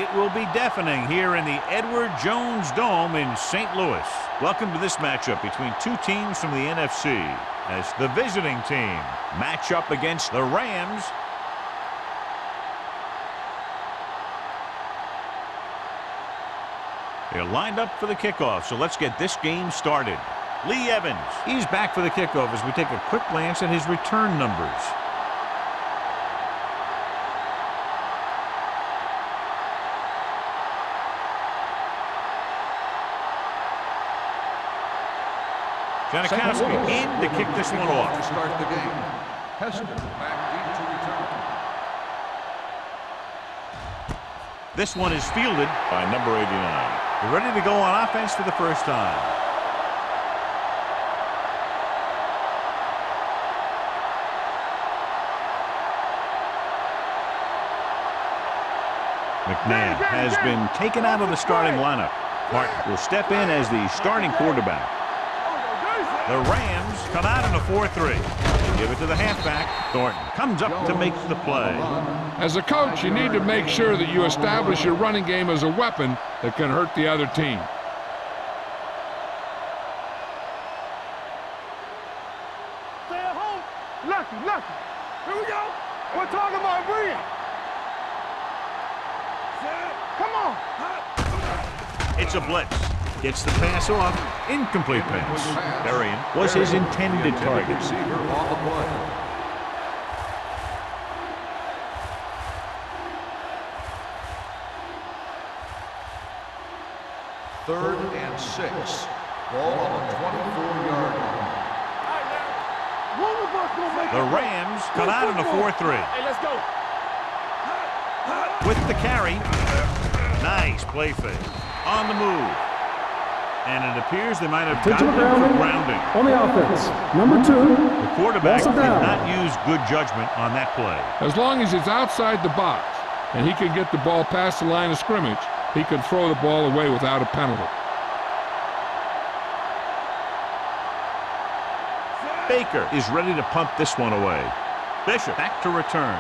It will be deafening here in the Edward Jones Dome in St. Louis. Welcome to this matchup between two teams from the NFC as the visiting team match up against the Rams. They're lined up for the kickoff, so let's get this game started. Lee Evans, he's back for the kickoff as we take a quick glance at his return numbers. Janikowski in to kick this one off. To start the game. Hester back deep to return. This one is fielded by number 89. They're ready to go on offense for the first time. McNabb has been taken out of the starting lineup. Martin will step in as the starting quarterback. The Rams come out in a 4-3. Give it to the halfback. Thornton comes up to make the play. As a coach, you need to make sure that you establish your running game as a weapon that can hurt the other team. Stay at home. Lucky. Here we go. We're talking about Brian. Come on. It's a blitz. Gets the pass off. Incomplete pass. Berrien was his intended target. Receiver on the play. Third and 6. Ball on the 24-yard line. The Rams come out in a 4-3. Hey, let's go. With the carry. Nice play fake. On the move. And it appears they might have gotten him for grounding. On the offense, number 2. The quarterback did not use good judgment on that play. As long as he's outside the box and he can get the ball past the line of scrimmage, he can throw the ball away without a penalty. Baker is ready to punt this one away. Bishop back to return.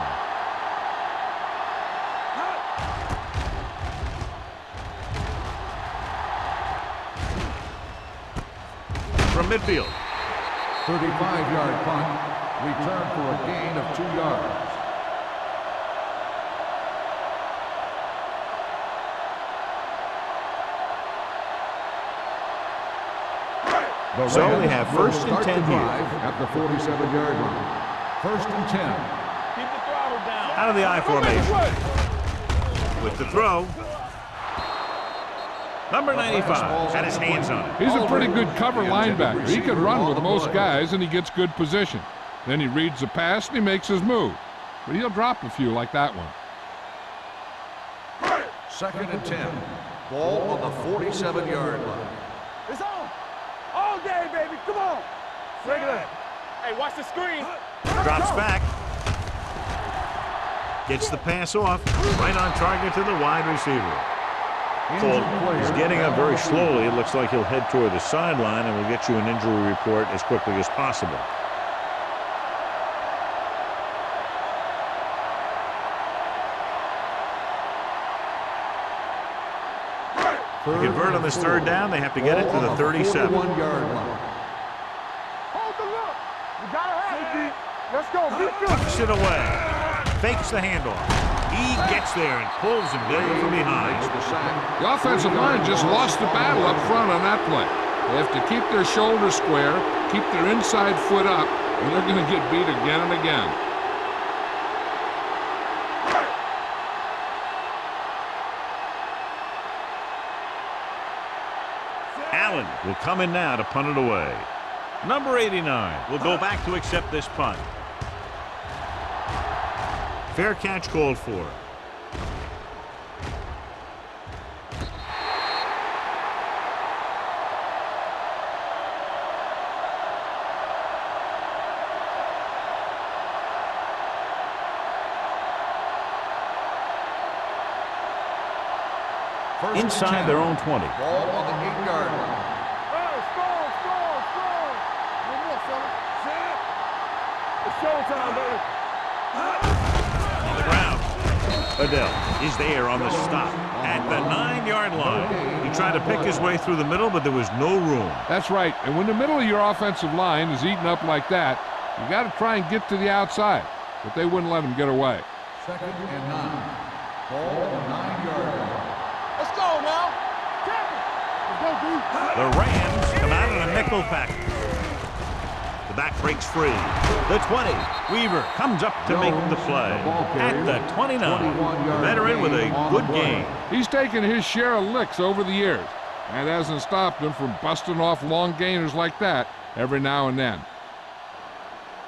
From midfield. 35-yard punt. Return for a gain of 2 yards. So we have first and 10 here. At the 47-yard line. First and 10. Keep the throttle down. Out of the I formation. With the throw. Number 95 had his hands on it. He's a pretty good cover linebacker. He can run with most guys, and he gets good position. Then he reads the pass, and he makes his move. But he'll drop a few like that one. Second and 10. Ball on the 47-yard line. It's on. All day, baby. Come on. Regular. Hey, watch the screen. Drops back. Gets the pass off. Right on target to the wide receiver. He's getting up very slowly. It looks like he'll head toward the sideline, and we'll get you an injury report as quickly as possible. To convert on this third down, they have to get it to the 37. 41-yard line. Hold the look. You gotta have it, D. Let's go. Tucks it away. Fakes the handoff. He gets there and pulls him down from behind. The offensive line just lost the battle up front on that play. They have to keep their shoulders square, keep their inside foot up, and they're going to get beat again and again. Allen will come in now to punt it away. Number 89 will go back to accept this punt. Fair catch called for. Inside their own 20. Ball on the 8-yard line. Strong. One more, fella. It's showtime, baby. On the ground. Adele is there on the stop at the 9-yard line. He tried to pick his way through the middle, but there was no room. That's right. And when the middle of your offensive line is eaten up like that, you got to try and get to the outside. But they wouldn't let him get away. 2nd and 9. Ball on the 9-yard line. Let's go now. Let's go, D. The Rams come out in a nickel package. The back breaks free. The 20. Weaver comes up to make the play. At the 29. The veteran with a good game. He's taken his share of licks over the years. That hasn't stopped him from busting off long gainers like that every now and then.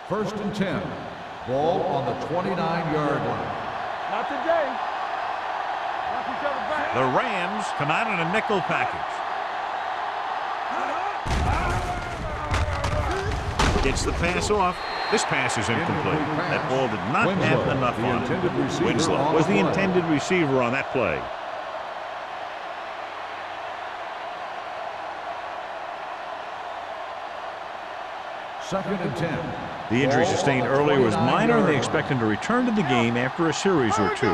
1st and 10. Ball on the 29-yard line. Not today. Knock each other back. The Rams come out in a nickel package. Gets the pass off. This pass is incomplete. That ball did not have enough on it. Winslow was the intended receiver on that play. Second and 10. The injury sustained earlier was minor, and they expect him to return to the game after a series or two.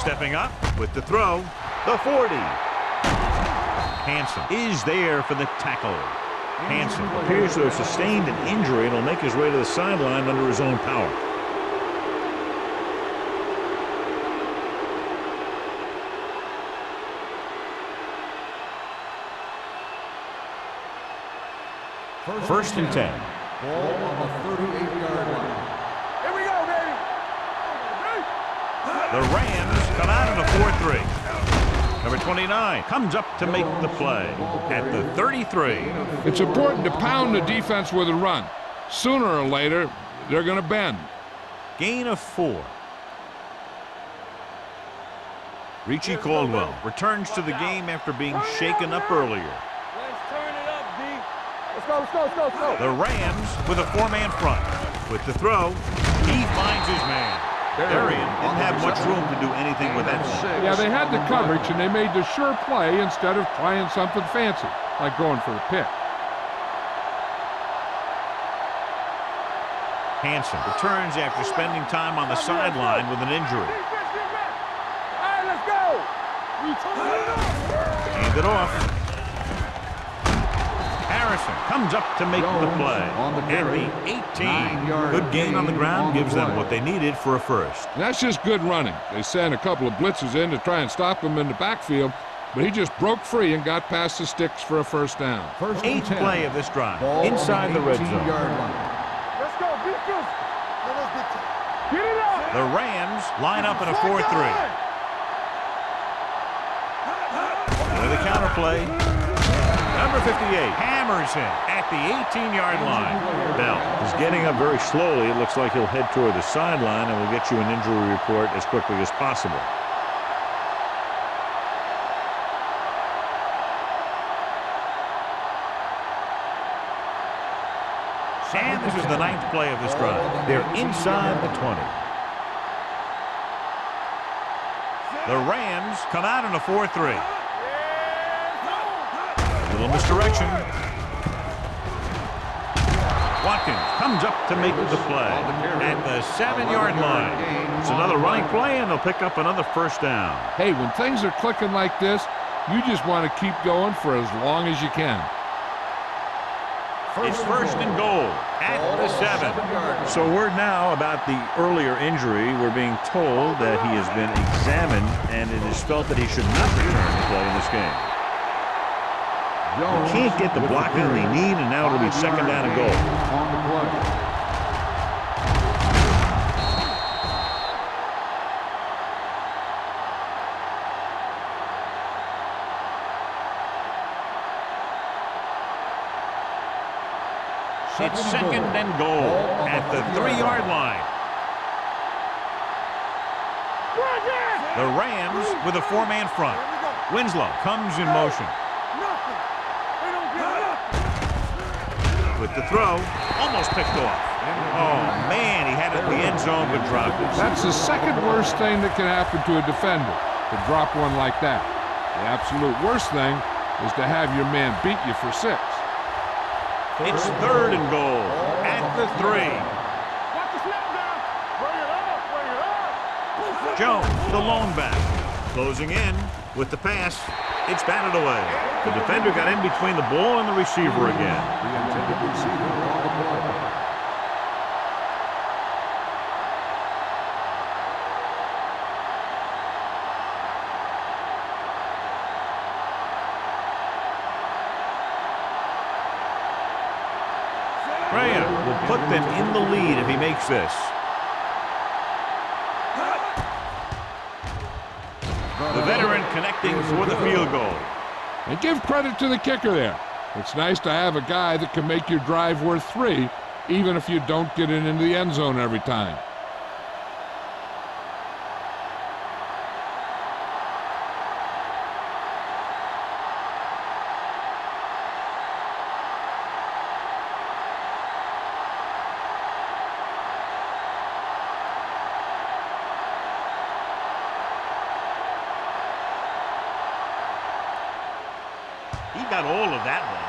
Stepping up with the throw, the 40. Hansen is there for the tackle. Hansen appears to have sustained an injury and will make his way to the sideline under his own power. First and 10. Ball on the 38-yard line. Here we go, baby. The Rams come out in a 4-3. Number 29 comes up to make the play at the 33. It's important to pound the defense with a run. Sooner or later, they're going to bend. Gain of 4. Richie Caldwell returns to the game after being shaken up earlier. Let's turn it up, D. Let's go, let's go, let's go, let's go. The Rams with a 4-man front. With the throw, he finds his man. Darian didn't have much room to do anything with that one. Yeah, they had the coverage, and they made the sure play instead of trying something fancy, like going for the pick. Hansen returns after spending time on the sideline with an injury. All right, let's go. Hand it off. Harrison comes up to make the play at the 18. Good gain on the ground gives them what they needed for a first. And that's just good running. They sent a couple of blitzes in to try and stop him in the backfield, but he just broke free and got past the sticks for a first down. First and 8th 10. play of this drive, Ball inside the red zone. 18-yard line. Let's go, defense. Get it up. The Rams line up in a 4-3. With a counter play, number 58 hammers him at the 18-yard line. Bell is getting up very slowly. It looks like he'll head toward the sideline, and we'll get you an injury report as quickly as possible. And this is the 9th play of this drive. They're inside the 20. The Rams come out in a 4-3. Little misdirection. Watkins comes up to make the play at the 7-yard line. It's another running play, and they'll pick up another first down. Hey, when things are clicking like this, you just want to keep going for as long as you can. It's first and goal at the 7. So word now about the earlier injury. We're being told that he has been examined, and it is felt that he should not return to play in this game. They can't get the blocking they need, and now it'll be second down and goal. On the play. It's second and goal at the 3-yard line. The Rams with a 4-man front. Winslow comes in motion. With the throw, almost picked off. Oh, man, he had it in the end zone but dropped it. That's the second worst thing that can happen to a defender, to drop one like that. The absolute worst thing is to have your man beat you for 6. It's third and goal at the 3. Watch the snap down. Bring it Jones, the lone back. Closing in with the pass. It's batted away. The defender got in between the ball and the receiver again. The intended receiver on the play. Graham will put them in the lead if he makes this. The veteran connecting for the field goal. And give credit to the kicker there. It's nice to have a guy that can make your drive worth 3, even if you don't get it into the end zone every time. He got all of that one.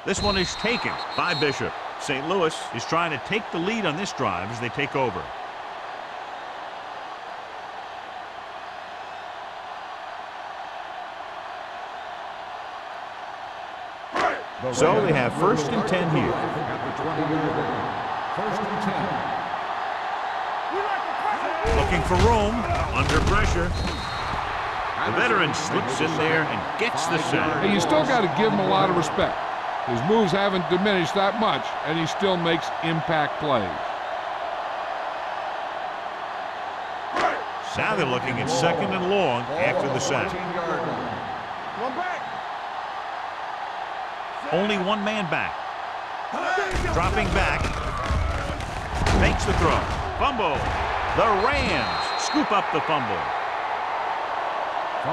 This one is taken by Bishop. St. Louis is trying to take the lead on this drive as they take over. So they have 1st and 10 here. At the 20-yard line. 1st and 10. Looking for room, under pressure. The veteran slips in there and gets the sack. Hey, you still got to give him a lot of respect. His moves haven't diminished that much, and he still makes impact plays. Now they're looking at 2nd and long after the sack. One back. Only one man back. Dropping back. Makes the throw. Fumble. The Rams scoop up the fumble.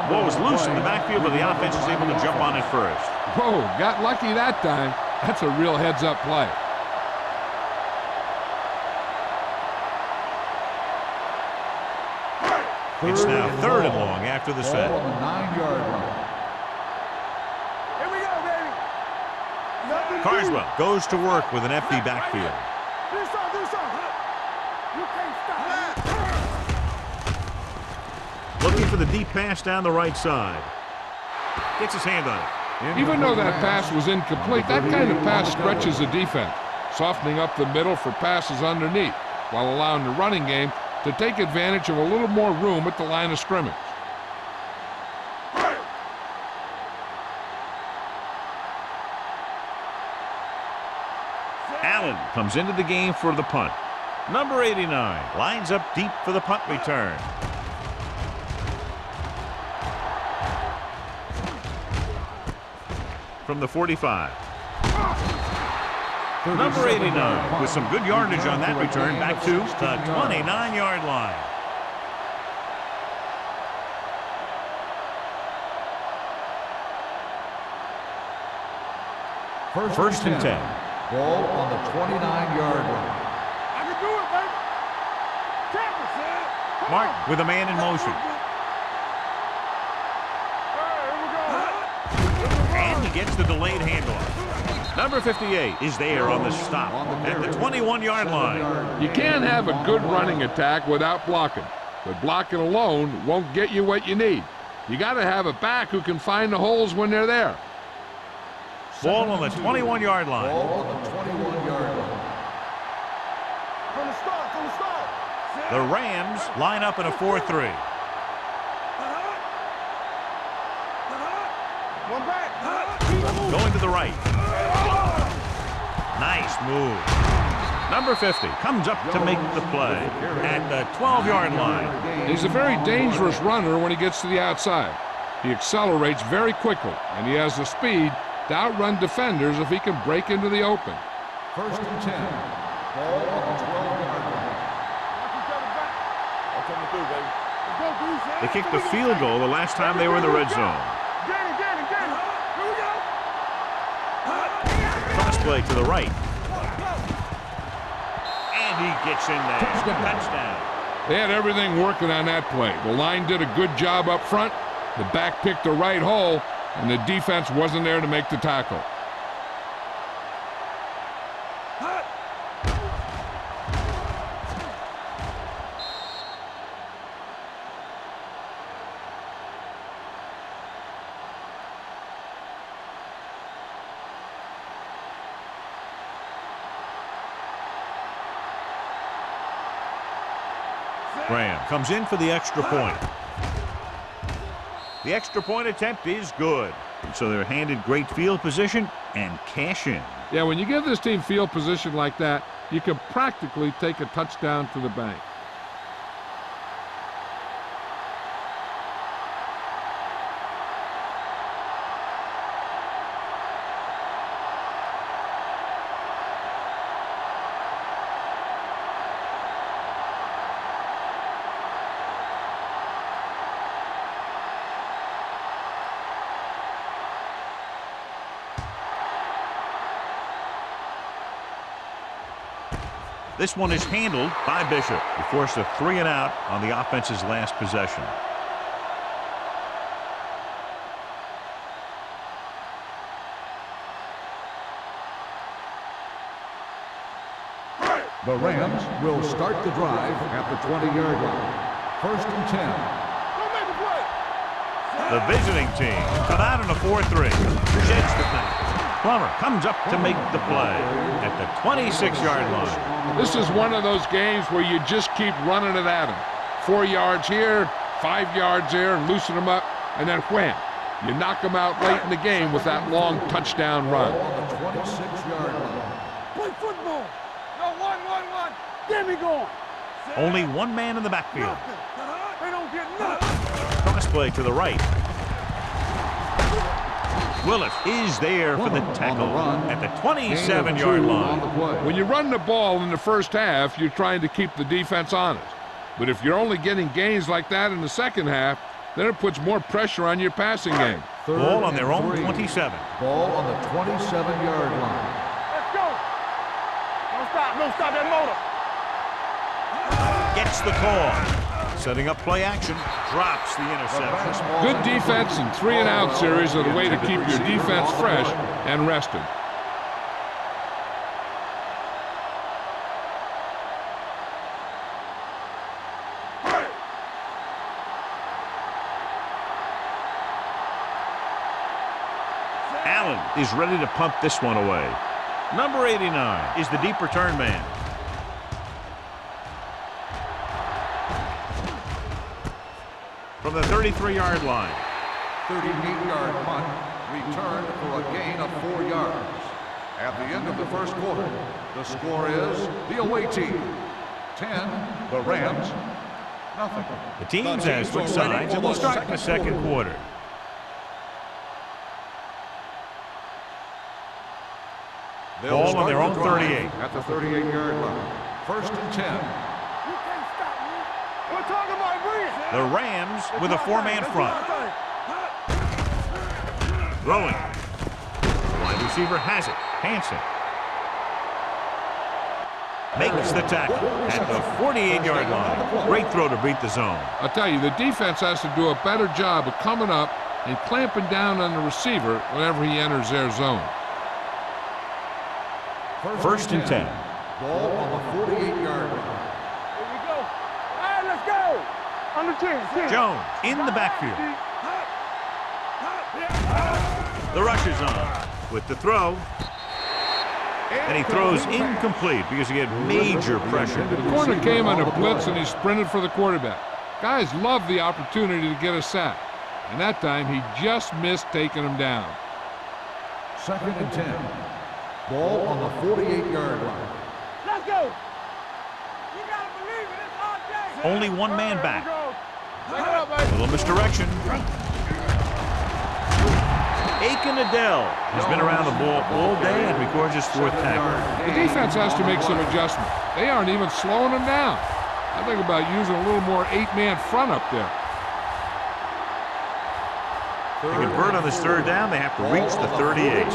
Ball was loose in the backfield, but the offense is able to jump on it first. Whoa, got lucky that time. That's a real heads-up play. It's now 3rd and long after the sack. On the 9-yard line. Here we go, baby. Nothing Carswell goes to work with an empty backfield. Do something, do something. You can't stop. Looking for the deep pass down the right side. Gets his hand on it. Even though that pass was incomplete, that kind of pass stretches the defense, softening up the middle for passes underneath, while allowing the running game to take advantage of a little more room at the line of scrimmage. Allen comes into the game for the punt. Number 89 lines up deep for the punt return. From the 45. Number 89 with some good yardage on that return back to the 29-yard line. First and 10. Ball on the 29-yard line. I can do it, baby. Tackle, son. Come Martin on. with a man in motion. And he gets the delayed handoff. Number 58 is there on the stop at the 21-yard line. You can't have a good running attack without blocking, but blocking alone won't get you what you need. You got to have a back who can find the holes when they're there. Ball on the 21-yard line. Ball on the 21-yard line. From the start, from the start. The Rams line up in a 4-3. One back. Going to the right. Nice move. Number 50 comes up to make the play at the 12-yard line. He's a very dangerous runner when he gets to the outside. He accelerates very quickly, and he has the speed to outrun defenders if he can break into the open. 1st and 10. Ball on the 12-yard line. I'll come through, baby. Let's go, Goose. They kicked the field goal the last time they were in the red zone. Get it, get it, get it. Here we go. Cross play to the right. And he gets in there. Touchdown. They had everything working on that play. The line did a good job up front. The back picked the right hole, and the defense wasn't there to make the tackle. Graham comes in for the extra point. The extra point attempt is good. And so they're handed great field position and cash in. Yeah, when you give this team field position like that, you can practically take a touchdown to the bank. This one is handled by Bishop. He forced a 3 and out on the offense's last possession. The Rams will start the drive at the 20-yard line. First and 10. Don't make a play. The visiting team come out in a 4-3. Sheds the pass. Plummer comes up to make the play at the 26-yard line. This is one of those games where you just keep running it at them. 4 yards here, 5 yards there, loosen them up, and then wham. You knock them out late in the game with that long touchdown run. On the 26-yard line. Play football. No, one. Get me going. Only one man in the backfield. Nothing. They don't get nothing. Cross play to the right. Willis is there for the tackle at the 27-yard line. When you run the ball in the first half, you're trying to keep the defense honest. But if you're only getting gains like that in the second half, then it puts more pressure on your passing game. Ball on their own 27. Ball on the 27-yard line. Let's go. Don't stop that motor. Gets the call. Setting up play action. Drops the interception. Good defense and 3 and out series are the way to keep your defense fresh and rested. Allen is ready to punt this one away. Number 89 is the deep return man. From the 33-yard line. 38-yard punt, returned for a gain of 4 yards. At the end of the first quarter, the score is the away team 10, the Rams, nothing. The teams has switched sides and will start in the second quarter. Ball on their own 38. At the 38-yard line. First and 10. You can't stop me. We're talking about Green. The Rams with a 4-man front. Throwing. Wide receiver has it. Hansen makes the tackle at the 48-yard line. Great throw to beat the zone. I'll tell you, the defense has to do a better job of coming up and clamping down on the receiver whenever he enters their zone. First and 10. Ball on the 48-yard line. Here we go. All right, let's go. On the 10. Jones in the backfield. The rush is on with the throw. And he throws incomplete because he had major pressure. The corner came on a blitz and he sprinted for the quarterback. Guys love the opportunity to get a sack. And that time he just missed taking him down. Second and 10. Ball on the 48-yard line. Let's go. You gotta believe it. It's our day. Only one man back. Take it up, baby. A little misdirection. Aiken Adele has been around the ball all day and records his 4th tackle. The defense has to make some adjustments. They aren't even slowing him down. I think about using a little more 8-man front up there. To convert on this 3rd down, they have to reach the 38.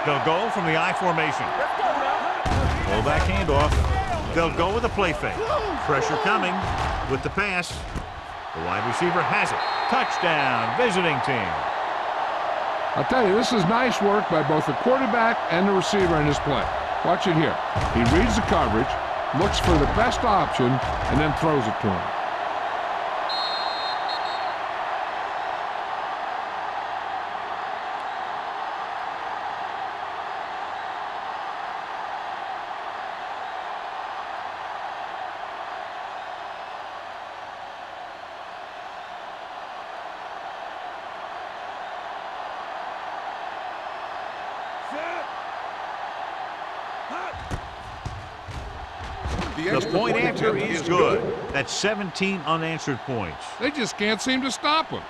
They'll go from the I formation. Fullback handoff. They'll go with a play fake. Pressure coming with the pass. The wide receiver has it. Touchdown, visiting team. I'll tell you, this is nice work by both the quarterback and the receiver in this play. Watch it here. He reads the coverage, looks for the best option, and then throws it to him. The point after is good. That's 17 unanswered points. They just can't seem to stop him.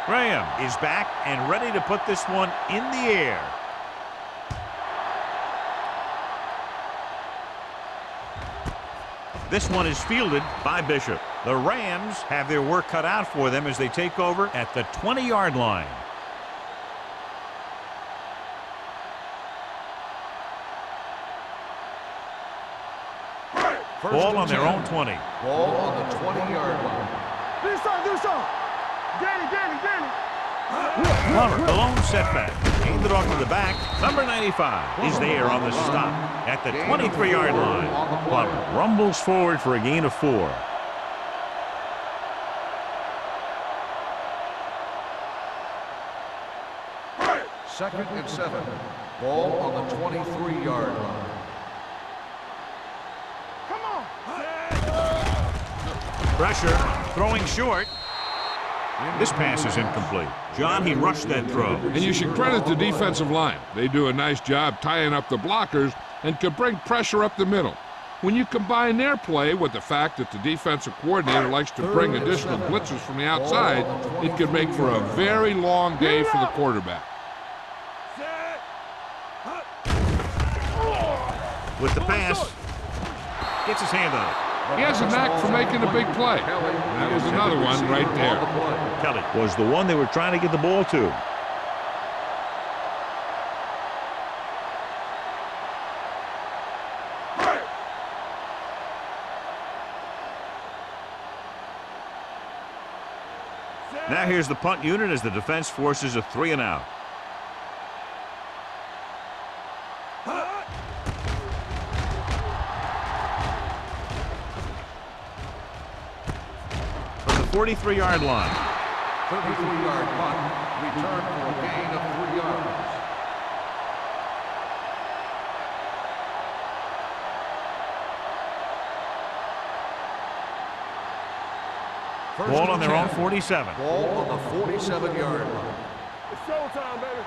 Graham is back and ready to put this one in the air. This one is fielded by Bishop. The Rams have their work cut out for them as they take over at the 20-yard line. Ball on their own 20. Ball on the 20-yard line. Do something. Danny. Plummer, the lone setback. Aimed it off to the back. Number 95 is there on the stop at the 23-yard line. Plummer rumbles forward for a gain of 4. Second and 7. Ball on the 23-yard line. Come on. Pressure, throwing short. This pass is incomplete. John, he rushed that throw. And you should credit the defensive line. They do a nice job tying up the blockers and can bring pressure up the middle. When you combine their play with the fact that the defensive coordinator likes to bring additional blitzes from the outside, it could make for a very long day for the quarterback. With the pass, gets his hand on it. He has a knack for making a big play. That was another one right there. Kelly was the one they were trying to get the ball to. Now here's the punt unit as the defense forces a 3-and-out. From the 43-yard line. 33-yard punt, return for a gain of 3 yards. Ball on their own 47. Ball on the 47-yard line. It's showtime, baby.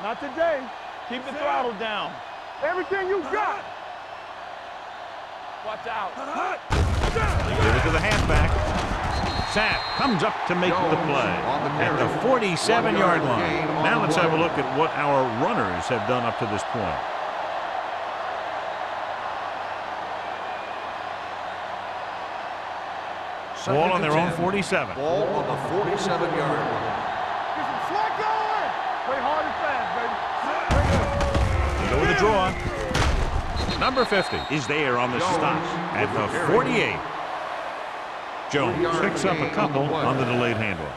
Not today. Keep the throttle down. Everything you got. Watch out. Give it to the halfback. Sapp comes up to make the play at the 47-yard line. Now let's have a look at what our runners have done up to this point. Ball on their own 47. Ball on the 47-yard line. Get some slack going. Play hard and fast, baby. They go with the draw. Number 50 is there on the stop at the 48. Jones picks up a couple on the delayed handoff.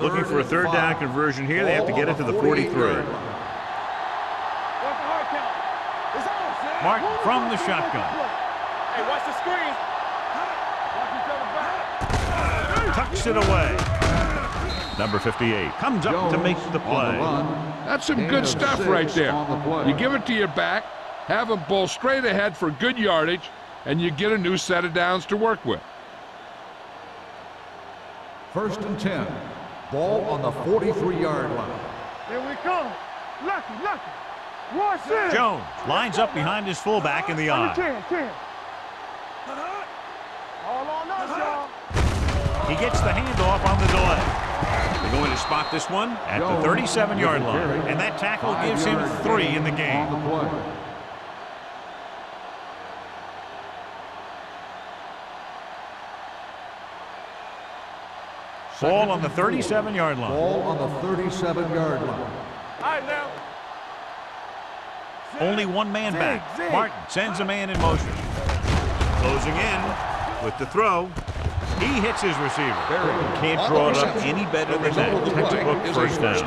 Looking for a third down conversion here. They have to get it to the 43. Martin from the shotgun. Hey, watch the screen. Watch each other back. Tucks it away. Number 58 comes up to make the play. That's some good stuff right there. You give it to your back, have him pull straight ahead for good yardage, and you get a new set of downs to work with. First and 10. Ball on the 43-yard line. Here we come. Lucky. Watch this. Jones lines up behind his fullback in the eye. 10. All on us, y'all. He gets the handoff on the delay. They're going to spot this one at the 37-yard line. And that tackle gives him 3 in the game. Ball on the 37-yard line. Ball on the 37-yard line. All right, now. Only one man back. Martin sends a man in motion. Closing in with the throw. He hits his receiver. Can't draw it up any better than that. Textbook first down.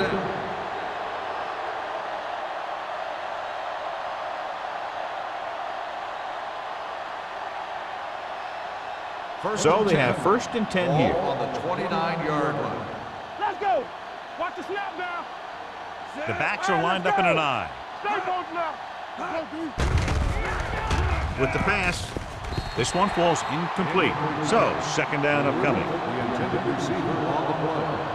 So they have first and 10 Ball here. on the 29-yard line. Let's go. Watch the snap now. The backs are lined up in an I. Stay both now. Let's go, D. With the pass, this one falls incomplete. So second down upcoming. The intended receiver on the play.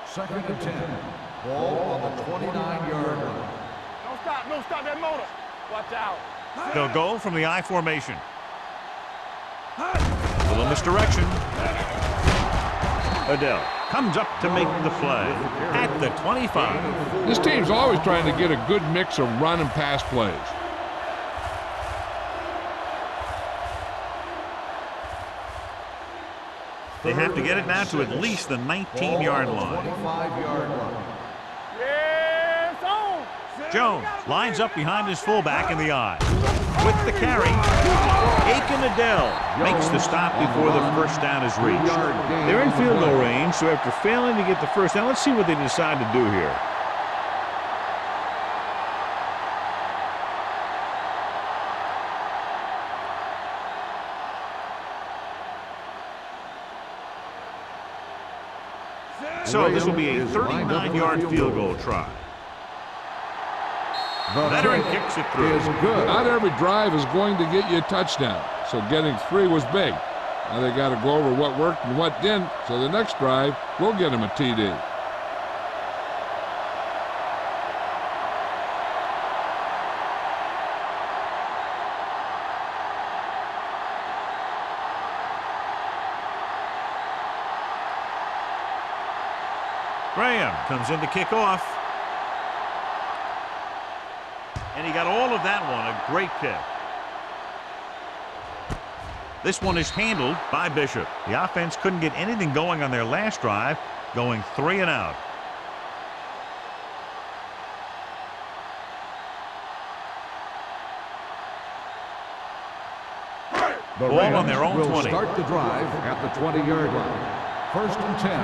Second and 10. Ball on the 29-yard line. Don't stop that motor. Watch out. They'll go from the I formation. A little misdirection. Adele comes up to make the play at the 25. This team's always trying to get a good mix of run and pass plays. They have to get it now to at least the 19-yard line. 25-yard line. Yes, on. Jones lines up behind his fullback in the I. With the carry, Aiken Adele makes the stop before the first down is reached. They're in field goal range, so after failing to get the first down, let's see what they decide to do here. So this will be a 39-yard field goal try. Veteran kicks it through. Is good. Not every drive is going to get you a touchdown, so getting 3 was big. Now they got to go over what worked and what didn't, so the next drive will get them a TD. Graham comes in to kick off. And he got all of that one. A great kick. This one is handled by Bishop. The offense couldn't get anything going on their last drive, going 3 and out. The Ball on Rams their own will 20. start the drive at the 20-yard line. First and 10.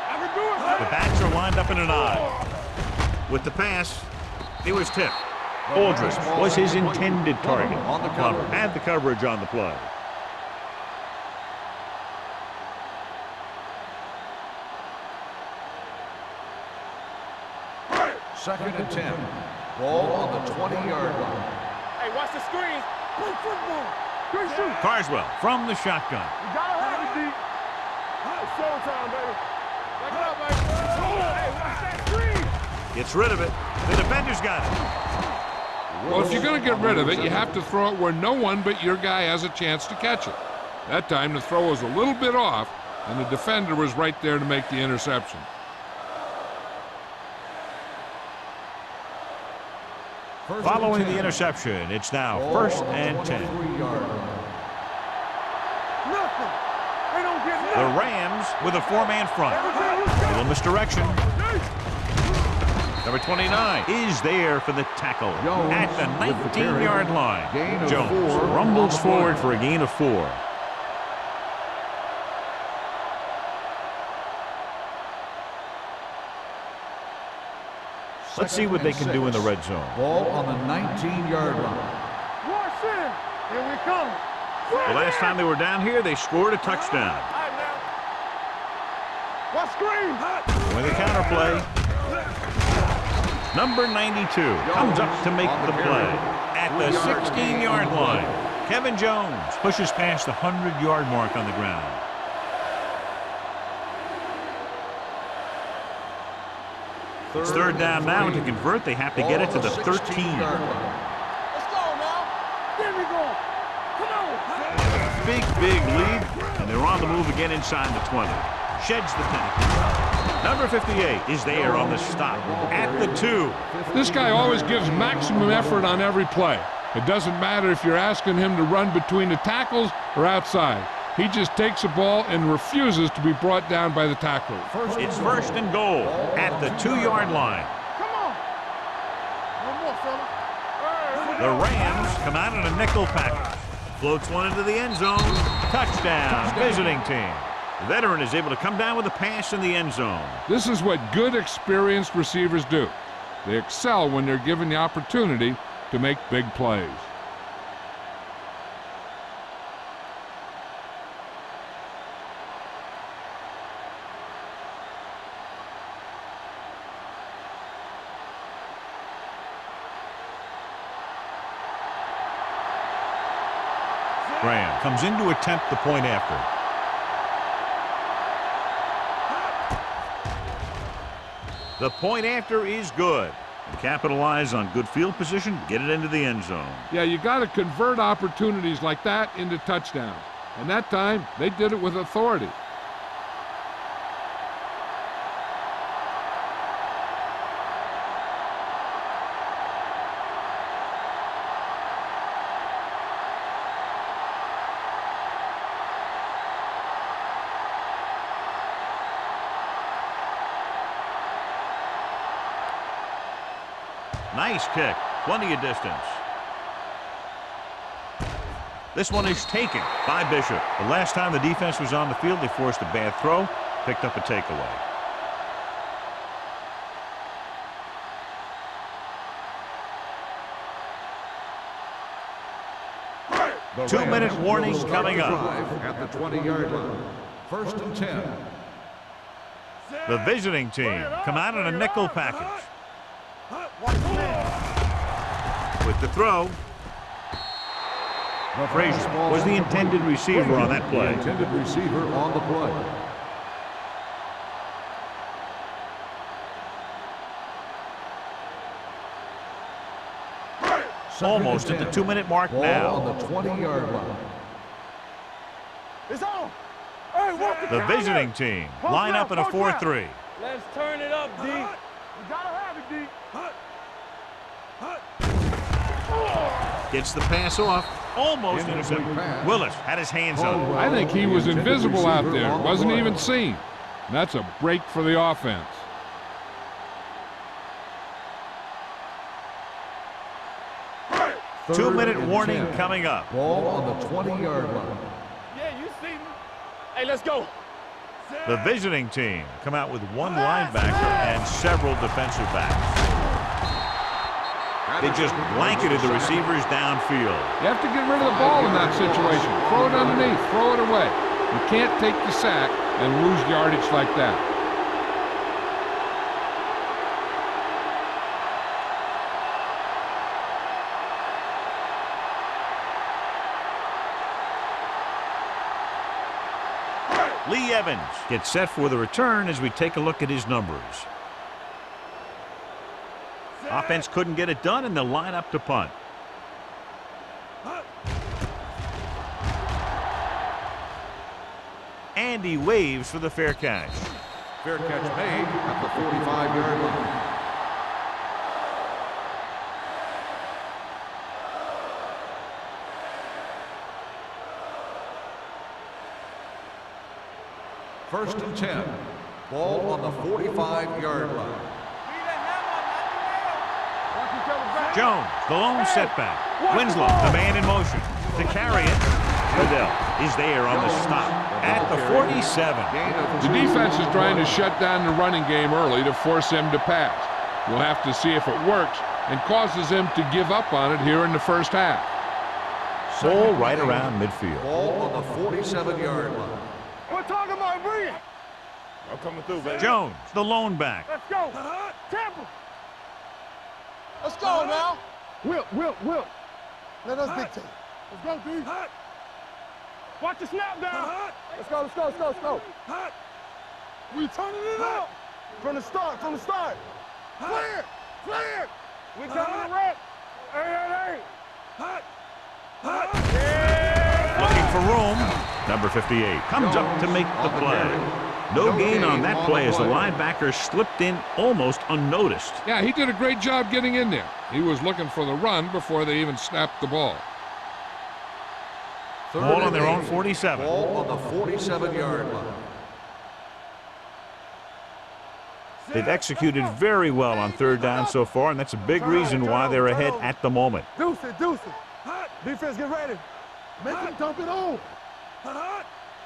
I can do it. The backs are lined up in an I. With the pass, he was tipped. Aldridge was his intended target. On the Plummer cover. had the coverage on the play. Second and 10. Ball on the 20-yard line. Hey, watch the screen. Play football. Good shoot. Carswell from the shotgun. You gotta have it, D. It's showtime, baby. Back it up, baby. Hey, watch that screen. Gets rid of it. The defender's got it. Well, if you're going to get rid of it, you have to throw it where no one but your guy has a chance to catch it. That time, the throw was a little bit off, and the defender was right there to make the interception. Following the interception, it's now first and 10. Nothing. They don't get The nothing. Rams with a 4-man front. Little misdirection. Number 29 is there for the tackle Jones at the with the carry. 19-yard line. Gain of Jones 4 rumbles on the forward play. for a gain of 4. Let's see what they can do in the red zone. Ball on the 19-yard line. Watch in. Here we come. The last time they were down here, they scored a touchdown. All right, now. Watch screen. With a counter play, number 92 comes up to make the play at the 16-yard line. Kevin Jones pushes past the 100-yard mark on the ground. It's third down now, and to convert, they have to get it to the 13. Let's go now. There we go. Come on. Big lead, and they're on the move again inside the 20. Sheds the penalty. Number 58 is there on the stop at the 2. This guy always gives maximum effort on every play. It doesn't matter if you're asking him to run between the tackles or outside. He just takes the ball and refuses to be brought down by the tackler. It's first and goal at the 2-yard line. Come on. One more, fella. The Rams come out in a nickel package. Floats one into the end zone. Touchdown, visiting team. The veteran is able to come down with a pass in the end zone. This is what good, experienced receivers do. They excel when they're given the opportunity to make big plays. Graham comes in to attempt the point after. The point after is good. And capitalize on good field position, get it into the end zone. Yeah, you got to convert opportunities like that into touchdowns. And that time, they did it with authority. Nice kick. Plenty of distance. This one is taken by Bishop. The last time the defense was on the field, they forced a bad throw, picked up a takeaway. The 2-minute Rams warning will start coming the up. drive at the 20-yard line. 1st and 10. The visiting team come out in a nickel package. With the throw, Frazier was the intended receiver on that play. The intended receiver on the play. Almost at the 2-minute mark Ball now. on the 20-yard line. It's on. Hey, walk the The counter. visiting team Post line route, up in a post route. 4-3. Let's turn it up, D. You gotta have it, D. Gets the pass off. Almost intercepted. pass. Willis had his hands on it. I think he was invisible out there. Wasn't even seen. And that's a break for the offense. Two-minute warning coming up. Ball on the 20-yard line. Yeah, you see me. Hey, let's go. The visiting team come out with one linebacker and several defensive backs. They just blanketed the receivers downfield. You have to get rid of the ball in that situation. Throw it underneath. Throw it away. You can't take the sack and lose yardage like that. Lee Evans gets set for the return as we take a look at his numbers. Offense couldn't get it done, and they'll line up to punt. And he waves for the fair catch. Fair catch made at the 45-yard line. First and 10. Ball on the 45-yard line. Jones, the lone setback. Winslow, the man in motion. To carry it, Goodell is there on the stop at the 47. The defense is trying to shut down the running game early to force him to pass. We'll have to see if it works and causes him to give up on it here in the first half. Ball right around midfield. Ball on the 47-yard line. We're talking about Bree. I'm coming through, baby. Jones, the lone back. Let's go. Tampa. Let's go now. Whip. Let us dictate. Let's go, D. Watch the snap down. Let's go. We turning it up. From the start. Clear. We coming to wreck. Hey. Looking for room. Number 58 comes up to make the play. No gain on that play as the linebacker slipped in almost unnoticed. Yeah, he did a great job getting in there. He was looking for the run before they even snapped the ball. Ball on their own 47. Ball on the 47-yard line. They've executed very well on third down so far, and that's a big reason why they're ahead at the moment. Deuce it. Defense, get ready. Make him dump it on.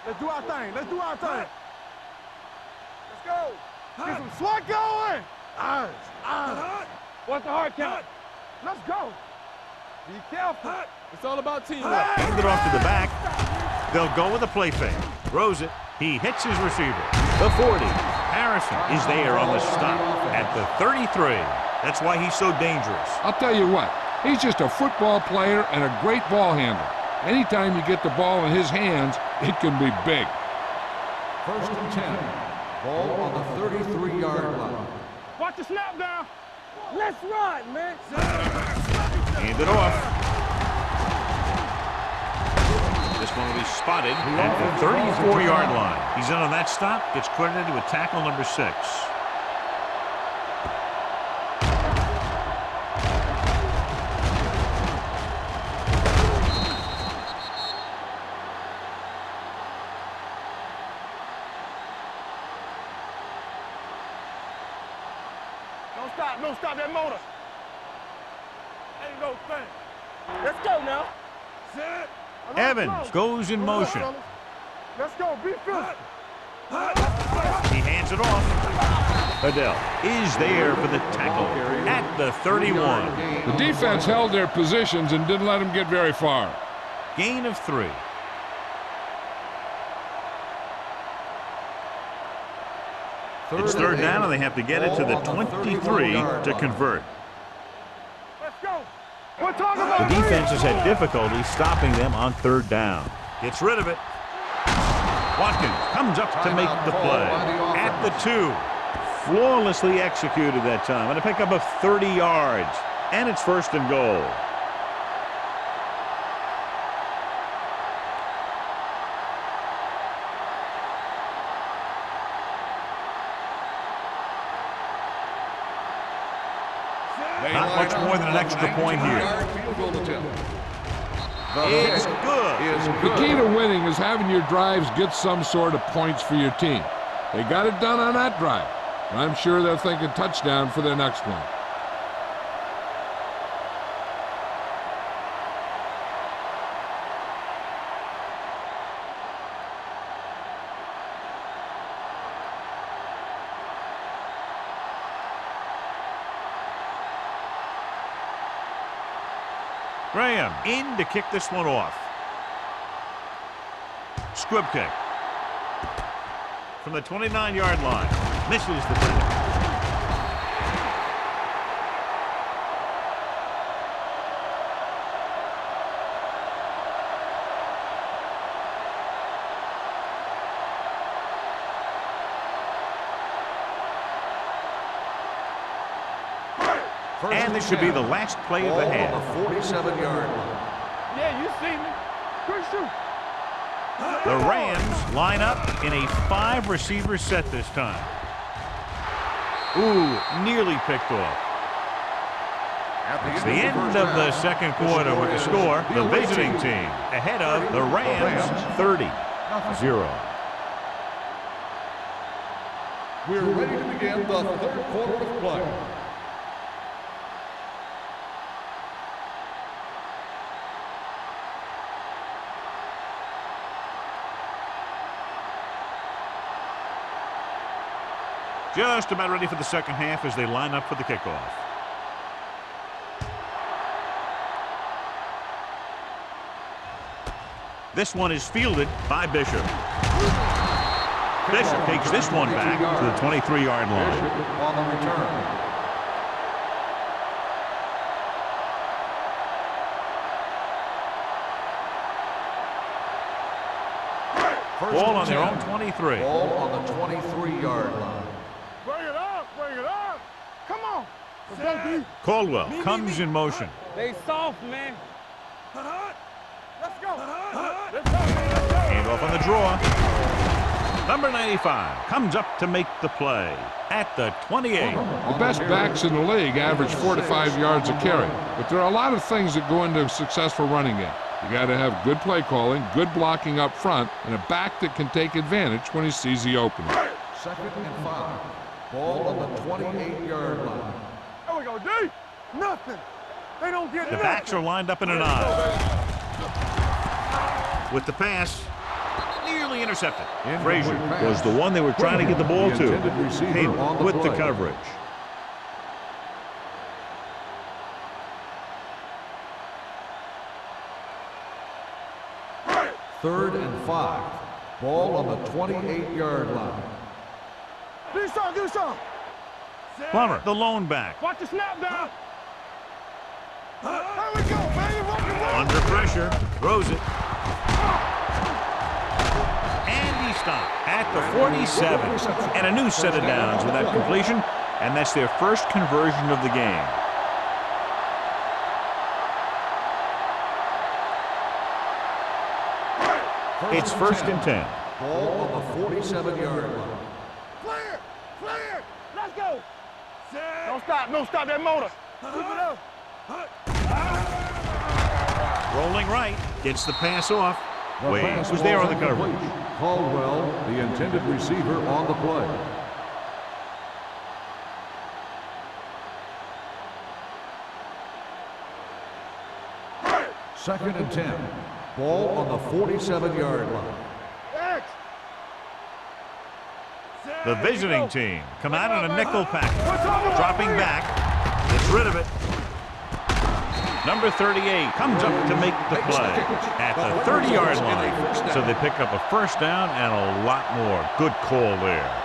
Let's do our thing. Let's do our thing. Let's go. Get some SWAT going. Eyes. What's the hard count? Let's go. Be careful. It's all about teamwork. Hand it off to the back. They'll go with a play fake. Throws it. He hits his receiver. The 40. Harrison is there on the stop at the 33. That's why he's so dangerous. I'll tell you what, he's just a football player and a great ball handler. Anytime you get the ball in his hands, it can be big. 1st and 10. Ball on the 33-yard line. Watch the snap down. Let's run, man. Hand it off. This one will be spotted at the 34-yard line. He's in on that stop. Gets credited with tackle number 6. Don't stop that motor. Ain't no thing. Let's go now. Set. Evans goes in motion. Let's go. Be physical. He hands it off. Adele is there for the tackle at the 31. The defense held their positions and didn't let them get very far. Gain of 3. It's 3rd down, and they have to get it to the 23 to convert. Let's go. We're talking about The defense has had difficulty stopping them on 3rd down. Gets rid of it. Watkins comes up to make the play at the 2. Flawlessly executed that time, and a pickup of 30 yards. And it's 1st and goal. Not much more than an extra point here. It's good. The key to winning is having your drives get some sort of points for your team. They got it done on that drive. And I'm sure they're thinking touchdown for their next one. Graham in to kick this one off. Squib kick. From the 29-yard line. Misses the tackle. And this should be the last play of the half. On the 47-yard line. Yeah, you see me. Good shoot. The Rams line up in a 5-receiver set this time. Ooh, nearly picked off. It's the end of the 2nd quarter with the score. The visiting team ahead of the Rams 30-0. We're ready to begin the 3rd quarter of play. Just about ready for the 2nd half as they line up for the kickoff. This one is fielded by Bishop. Bishop takes this one back to the 23-yard line. On the return. Ball on their own 23. Ball on the 23-yard line. Bring it up. Bring it up. Come on. Let's go, D. Caldwell comes in motion. They soft, man. Let's go. Let's go. Hand off on the draw. Number 95 comes up to make the play at the 28. The best backs in the league average 4 to 5 yards a carry. But there are a lot of things that go into a successful running game. You got to have good play calling, good blocking up front, and a back that can take advantage when he sees the opening. 2nd and 5. Ball on the 28-yard line. There we go, D. Nothing. They don't get The nothing. backs are lined up in an I. With the pass, nearly intercepted. Frazier was the one they were trying to get the ball to. Hayden with the coverage. Third and 5. Ball on the 28-yard line. Do something. Plummer, the lone back. Watch the snap down. Here we go, baby. Rock and roll. Under pressure, throws it. And he stopped at the 47. And a new set of downs with that completion. And that's their first conversion of the game. It's first and 10. Ball on the 47-yard line. Clear. Let's go. Don't stop that motor. Keep it up. Rolling right, gets the pass off. The Wade pass was there on the incomplete. coverage. Caldwell, the intended receiver, on the play. Second and 10. Ball on the 47-yard line. X. The visiting team come out on a nickel package. Dropping back, gets rid of it. Number 38 comes up to make the play at the 30-yard line. So they pick up a first down and a lot more. Good call there.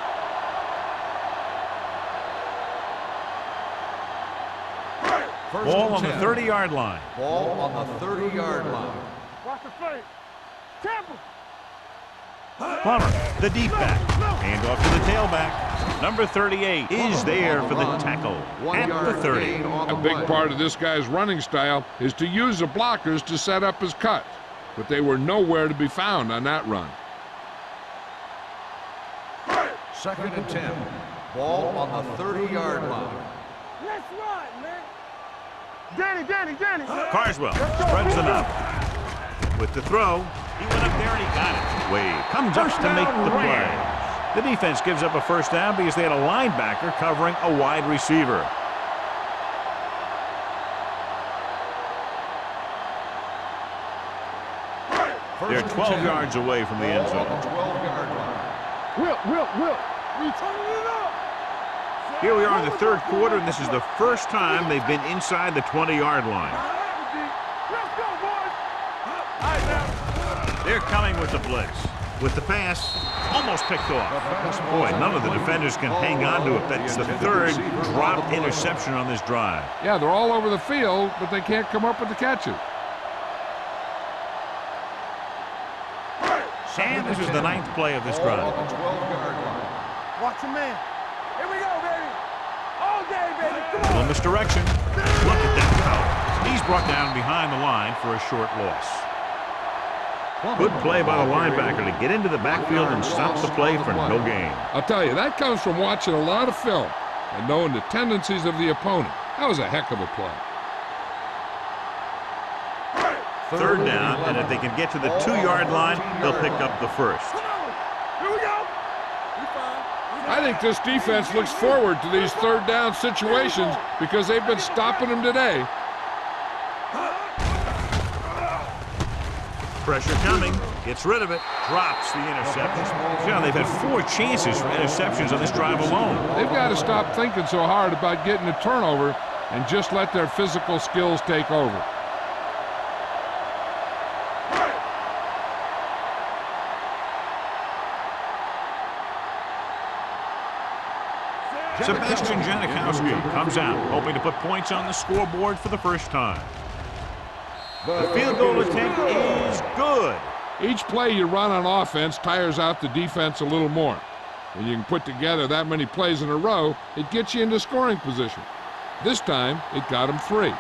Ball on the 30-yard line. Ball on the 30-yard line. Watch the fake. Temple. Plummer, the deep back. Hand off to the tailback. Number 38 is there for the tackle at the 30. A big part of this guy's running style is to use the blockers to set up his cut, but they were nowhere to be found on that run. Second and 10. Ball on the 30-yard line. Let's run, man. Danny. Carswell spreads it up. With the throw, he went up there and he got it. Wade comes up to make the play. The defense gives up a first down because they had a linebacker covering a wide receiver. They're 12 yards away from the end zone. 12-yard line. Will. We turning it up. Here we are in the third quarter, and this is the first time they've been inside the 20-yard line. Let's go, boys. All right, now. They're coming with the blitz. With the pass, almost picked off. Boy, none of the defenders can hang on to it. That's the third dropped interception on this drive. Yeah, they're all over the field, but they can't come up with the catches. And this is the ninth play of this drive. Watch your man. Here we go, baby. All day, baby. Come on. In this direction. Look at that power. He's brought down behind the line for a short loss. Good play by the linebacker to get into the backfield and stop the play for no gain. I'll tell you, that comes from watching a lot of film and knowing the tendencies of the opponent. That was a heck of a play. Third down, and if they can get to the 2-yard line, they'll pick up the first. Here we go. I think this defense looks forward to these third down situations because they've been stopping them today. Pressure coming, gets rid of it, drops the interception. John, they've had 4 chances for interceptions on this drive alone. They've got to stop thinking so hard about getting a turnover and just let their physical skills take over. Sebastian Janikowski comes out, hoping to put points on the scoreboard for the first time. The field goal attempt is good. Each play you run on offense tires out the defense a little more. When you can put together that many plays in a row, it gets you into scoring position. This time, it got them 3.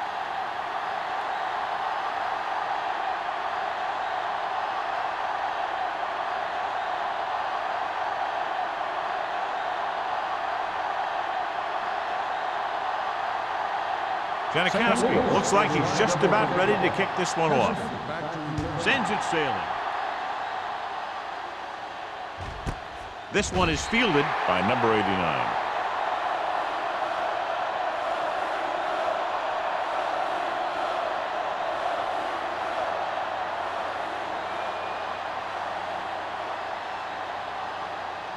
Janikowski looks like he's just about ready to kick this one off. Sends it sailing. This one is fielded by number 89.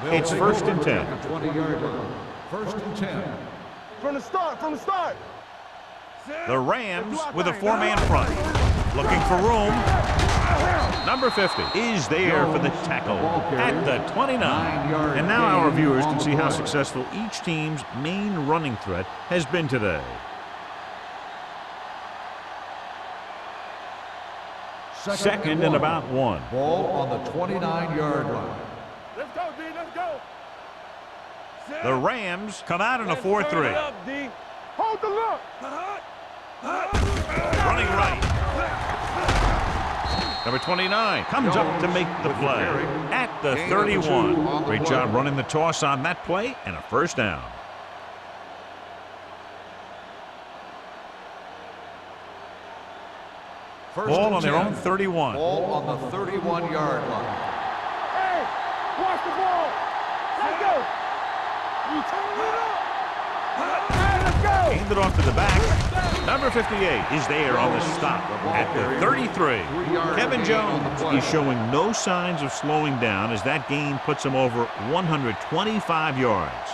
It's first and 10. 20-yard line. First and 10. From the start, from the start. The Rams with a four-man front. Looking for room. Number 50 is there for the tackle at the 29. And now our viewers can see how successful each team's main running threat has been today. Second and about 1. Ball on the 29-yard line. Let's go, D, let's go. The Rams come out in a 4-3. Hold the look. Running right. Number 29 comes up to make the play at the 31. Great job running the toss on that play and a first down. Ball on their own 31. Ball on the 31-yard line. Hey, watch the ball. Let's go. You turn it up. Hey, let's go. Hand it off to the back. Number 58 is there on the stop at the 33. Kevin Jones is showing no signs of slowing down as that gain puts him over 125 yards.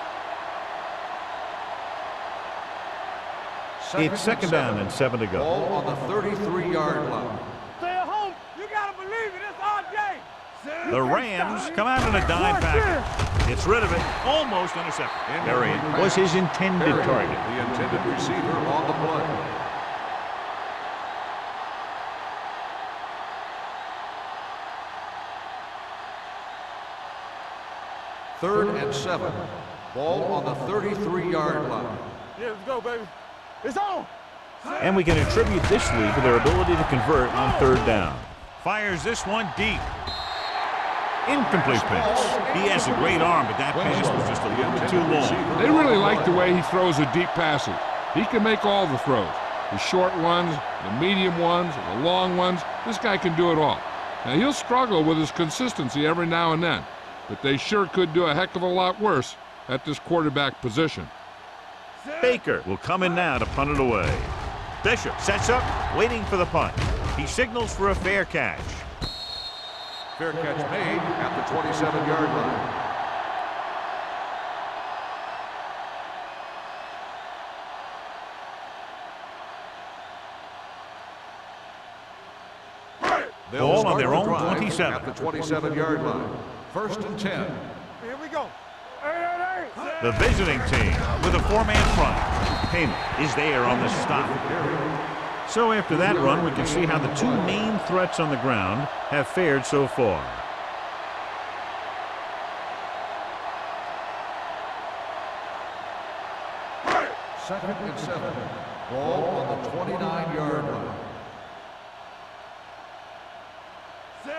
It's second down and 7 to go. Ball on the 33-yard line. Stay at home. You got to believe it. It's our day. The Rams come out in a dime package. Gets rid of it. Almost intercepted. Marion was his intended target. The intended receiver on the play. Third and 7. Ball on the 33-yard line. Yeah, let's go, baby. It's on. And we can attribute this lead to their ability to convert on third down. Fires this one deep. Incomplete pass. He has a great arm, but that pass was just a little bit too long. They really like the way he throws the deep passes. He can make all the throws. The short ones, the medium ones, the long ones. This guy can do it all. Now, he'll struggle with his consistency every now and then, but they sure could do a heck of a lot worse at this quarterback position. Baker will come in now to punt it away. Bishop sets up, waiting for the punt. He signals for a fair catch. Fair catch made at the 27-yard line. Ball on their own 27. At the 27-yard line. First and 10. Here we go. Hey. The visiting team with a four-man front. Payment is there on the stop. So after that run, we can see how the two main threats on the ground have fared so far. Second and 7. Ball on the 29-yard line.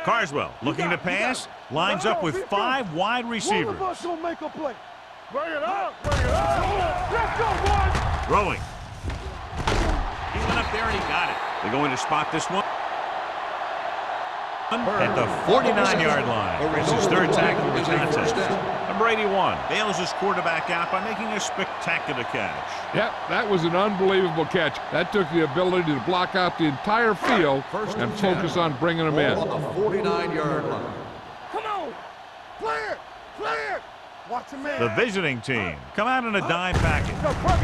Carswell looking to pass, lines up with 5 wide receivers. One of us gonna make a play. Bring it up, bring it up. Let's go, boys. Throwing. He went up there and he got it. They're going to spot this one at the 49-yard line. It's his third tackle of the contest. Number 81 bails his quarterback out by making a spectacular catch. Yep, that was an unbelievable catch. That took the ability to block out the entire field and focus on bringing him in. On the 49-yard line. Come on. Clear. Watch him, man. The visiting team come out in a dime package.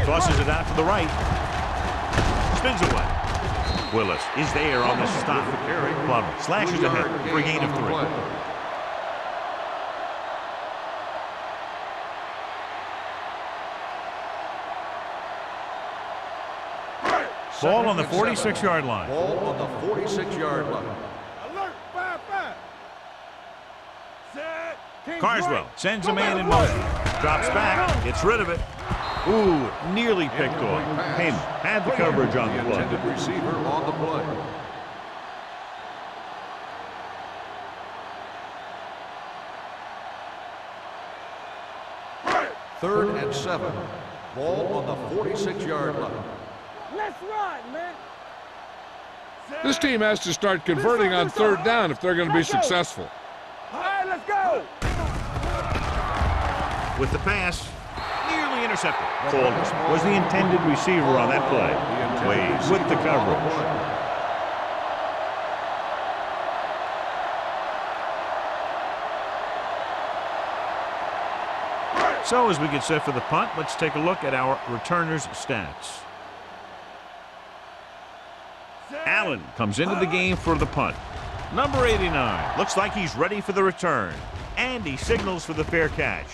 Tosses it out to the right. Spins away. Willis is there on the stop. Plummer slashes ahead for a gain of 3. Ball on the 46-yard line. Ball on the 46-yard line. Alert, 5-5. Set. Carswell sends a man in motion. Drops back, gets rid of it. Ooh, nearly picked off. Payne had the coverage on the play. Intended receiver on the play. Third and 7. Ball on the 46-yard line. Let's ride, man. This team has to start converting on third down if they're going to be successful. All right, let's go. With the pass, nearly intercepted. Fullness was the intended receiver on that play. Waves with the coverage. So as we get set for the punt, let's take a look at our returners' stats. Allen comes into the game for the punt. Number 89 looks like he's ready for the return. And he signals for the fair catch.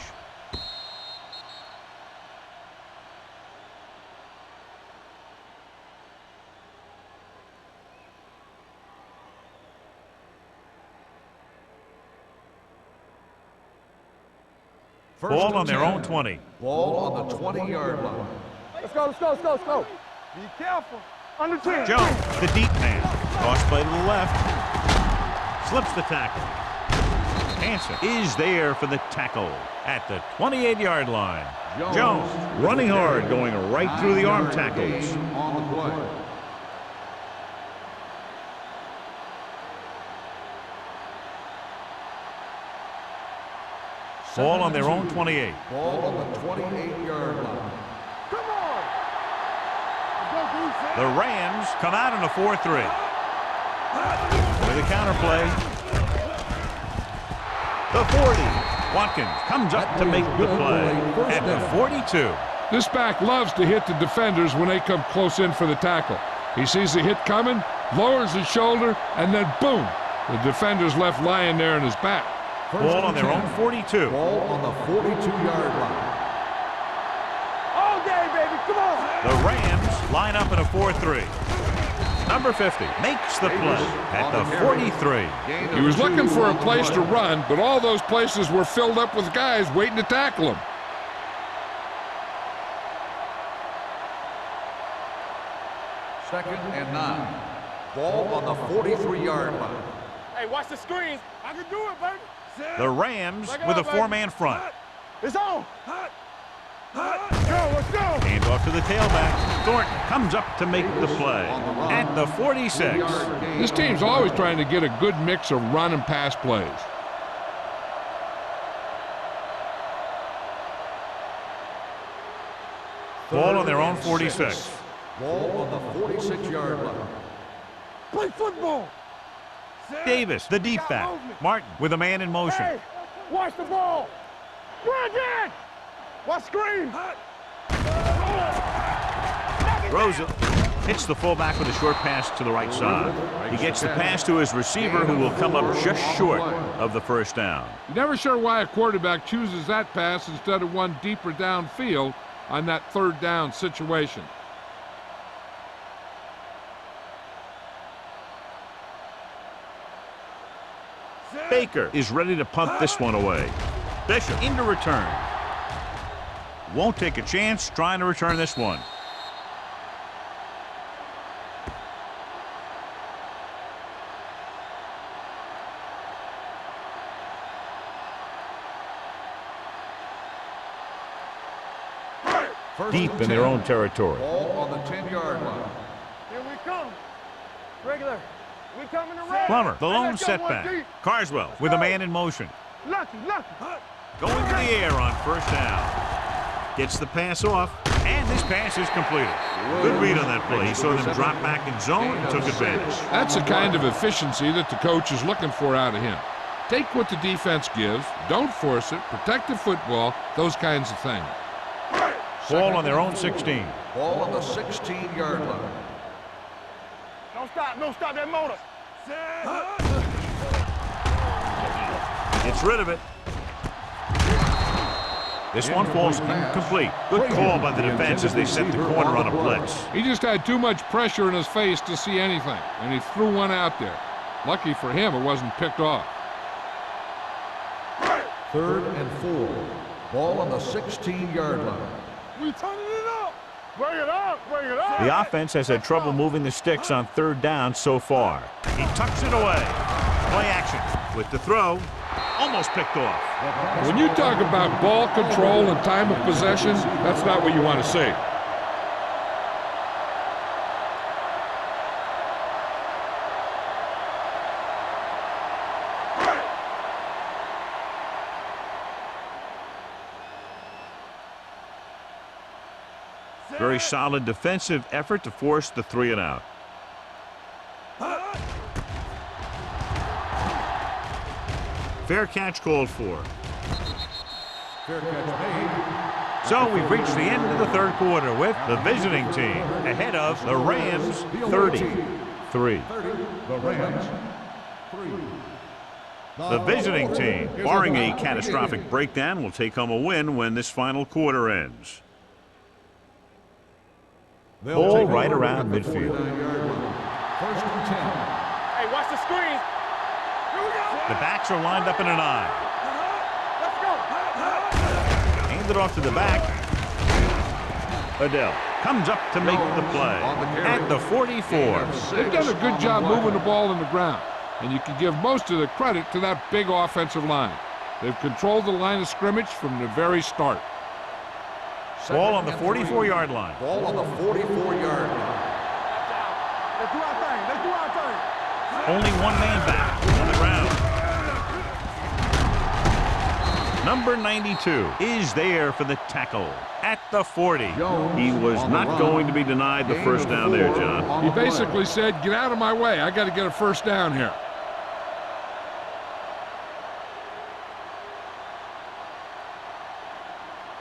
Ball on their own 20. Ball on the 20-yard line. Let's go, let's go, let's go, let's go. Be careful. Under 10. Jones, the deep man. Toss play to the left. Slips the tackle. Hansen is there for the tackle at the 28-yard line. Jones running hard, going right through the arm tackles. On the play. Ball on their own 28. Ball on the 28-yard line. Come on. The Rams come out in a 4-3. With a counter play. The 40. Watkins comes up to make the play at the 42. This back loves to hit the defenders when they come close in for the tackle. He sees the hit coming, lowers his shoulder, and then boom, the defender's left lying there in his back. Ball on their own 42. Ball on the 42-yard line. All day, baby. Come on. The Rams line up in a 4-3. Number 50 makes the play at the 43. He was looking for a place to run, but all those places were filled up with guys waiting to tackle him. Second and 9. Ball on the 43-yard line. Hey, watch the screens. I can do it, baby. The Rams with a four-man front. It's on. Let's go, let's go. Hand off to the tailback. Thornton comes up to make the play at the 46. This team's always trying to get a good mix of run and pass plays. Ball on their own 46. Ball on the 46-yard line. Play football. Davis, the deep back. Martin with a man in motion. Hey, watch the ball. Run again. Watch screen. Throws it. Hits the fullback with a short pass to the right side. He gets the pass to his receiver, who will come up just short of the first down. You're never sure why a quarterback chooses that pass instead of one deeper downfield on that third down situation. Baker is ready to punt this one away. Bishop into return. Won't take a chance trying to return this one. Deep in their own territory. Ball on the 10-yard line. Here we come. Regular. We coming around. Plummer, the lone Let's go, one setback. deep. Carswell with a man in motion. Lucky. Going to the air on first down. Gets the pass off, and this pass is completed. Good read on that play. He saw them drop back in zone and took advantage. That's the kind of efficiency that the coach is looking for out of him. Take what the defense gives, don't force it, protect the football, those kinds of things. Ball on their own 16. Ball on the 16-yard line. Don't stop that motor. Gets rid of it. This one falls incomplete. Good call by the defense as they set the corner on a blitz. He just had too much pressure in his face to see anything, and he threw one out there. Lucky for him, it wasn't picked off. Third and 4. Ball on the 16-yard line. We turning it up. Bring it up. The offense has had trouble moving the sticks on third down so far. He tucks it away. Play action with the throw. Almost picked off. When you talk about ball control and time of possession, that's not what you want to see. Very solid defensive effort to force the 3-and-out. Fair catch called for. Fair catch made. So we've reached the end of the third quarter with the visiting team ahead of the Rams 33. The Rams 3. The visiting team, barring a catastrophic breakdown, will take home a win when this final quarter ends. Ball right around midfield. First and 10. Hey, watch the screen. Here we go. The backs are lined up in an I. Let's go. Handed off to the back. Adele comes up to make the play at the 44. They've done a good job moving the ball in the ground, and you can give most of the credit to that big offensive line. They've controlled the line of scrimmage from the very start. Ball on the 44-yard line. Ball on the 44-yard line. Let's do our thing. Let's do our thing. Only one man back on the ground. Number 92 is there for the tackle at the 40. He was not going to be denied the first down there, John. He basically said, get out of my way. I got to get a first down here.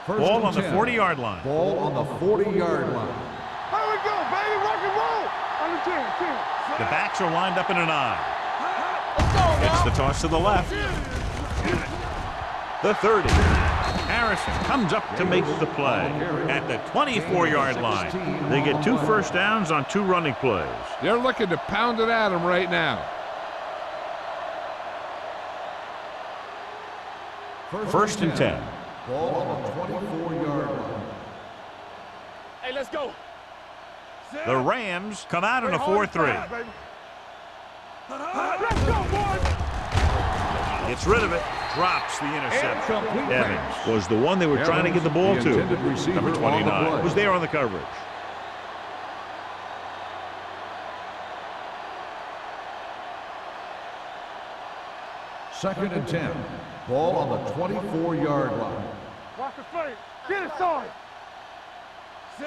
Ball on the 40-yard line. Ball on the 40-yard line. Here we go, baby. Rock and roll. On the 10. The backs are lined up in an I. Let's go, It's now. the toss to the left. The 30. Harrison comes up to make the play at the 24-yard line. They get 2 first downs on 2 running plays. They're looking to pound it at him right now. First and 10. Ball on the 24-yard line. Hey, let's go. The Rams come out in a 4-3. Let's go, boys. Gets rid of it. Drops the interception. Incomplete Evans pass. was the one they were trying to get the ball The to. intended receiver Number on the 29 play. was there on the coverage. Second and 10. Ball on the 24-yard line. Watch the play. Get it started.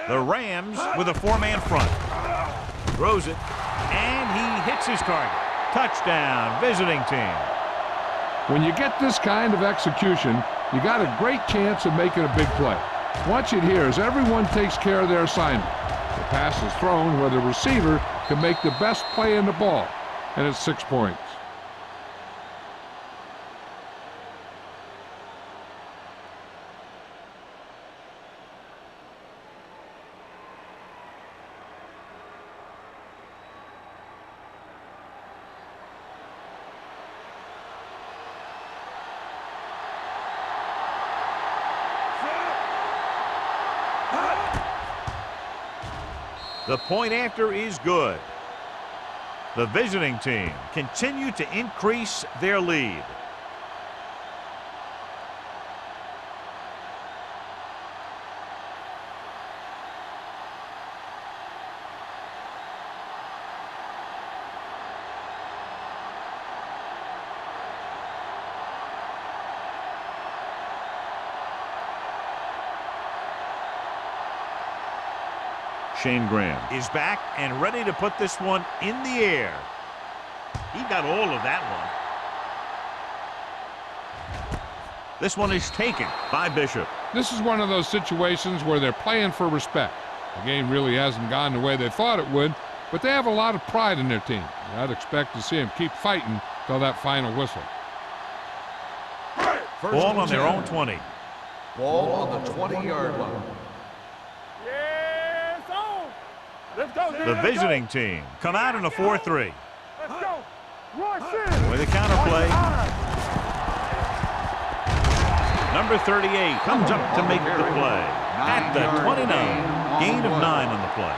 The Rams with a 4-man front. Throws it, and he hits his target. Touchdown, visiting team. When you get this kind of execution, you got a great chance of making a big play. Watch it here as everyone takes care of their assignment. The pass is thrown where the receiver can make the best play in the ball, and it's 6 points. The point after is good. The visiting team continue to increase their lead. Shane Graham is back and ready to put this one in the air. He got all of that one. This one is taken by Bishop. This is one of those situations where they're playing for respect. The game really hasn't gone the way they thought it would, but they have a lot of pride in their team. I'd expect to see them keep fighting till that final whistle. Ball on their own 20. Ball on the 20-yard line. Yes, on. Let's go, dude. The Let's visiting team come out in a 4-3. Go. Let's go. Roy Sin. With a counter play. Number 38 comes up to make the play at the 29. Gain of 9 on the play.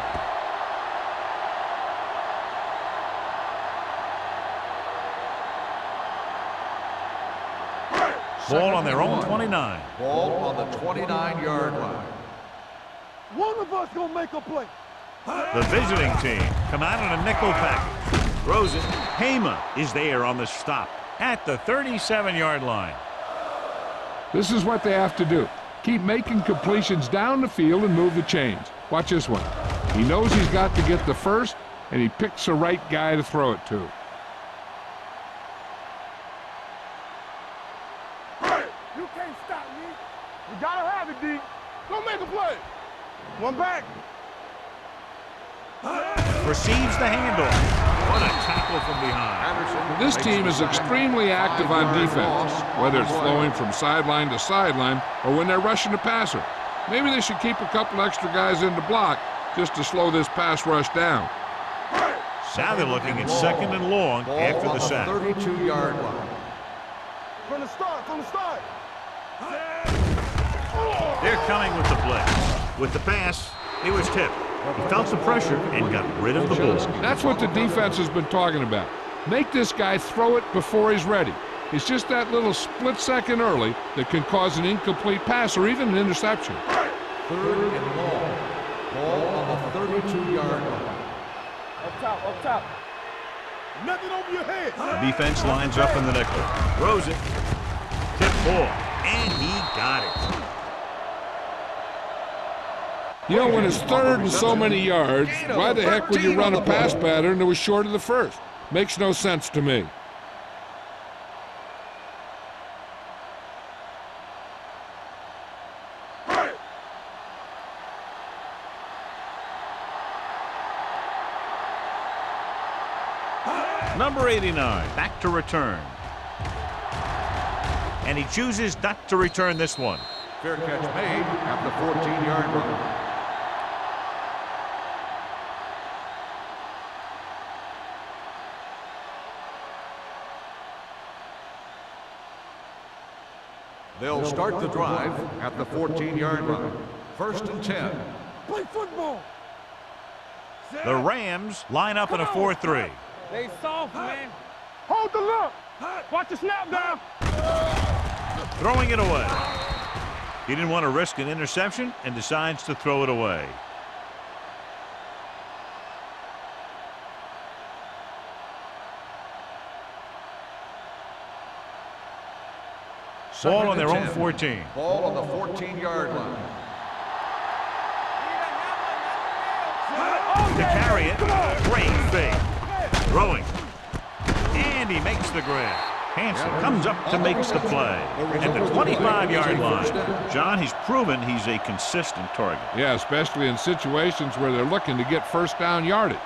Ball on their own 29. Ball on the 29-yard line. One of us gonna make a play. The visiting team come out in a nickel package. Throws it. Hema is there on the stop at the 37-yard line. This is what they have to do. Keep making completions down the field and move the chains. Watch this one. He knows he's got to get the first, and he picks the right guy to throw it to. You can't stop me. We gotta have it, D. Go make a play. One back. Receives the handoff. What a tackle from behind. This team is extremely active on defense, whether it's flowing from sideline to sideline or when they're rushing the passer. Maybe they should keep a couple extra guys in the block just to slow this pass rush down. Now they're looking at second and long after the sack. 32-yard line. From the start, They're coming with the blitz. With the pass, he was tipped. He felt the pressure and got rid of the ball. That's what the defense has been talking about. Make this guy throw it before he's ready. It's just that little split second early that can cause an incomplete pass or even an interception. 3rd and long. Ball on the 32-yard line. Up top. Nothing over your head. The defense lines up in the nickel. Throws it. Tip ball. And he got it. You know, when it's 3rd and so many yards, why the heck would you run a pass pattern that was short of the first? Makes no sense to me. Number 89, back to return. And he chooses not to return this one. Fair catch made at the 14-yard line. They'll start the drive at the 14-yard line. 1st and 10. Play football. The Rams line up in a 4-3. They soft, man. Hold the look. Watch the snap down. Throwing it away. He didn't want to risk an interception and decides to throw it away. Ball on their own 14. Ball on the 14-yard line. To carry it. Great fake. Throwing. And he makes the grab. Hansen comes up to make the play. At the 25-yard line. John, he's proven he's a consistent target. Yeah, especially in situations where they're looking to get first down yardage.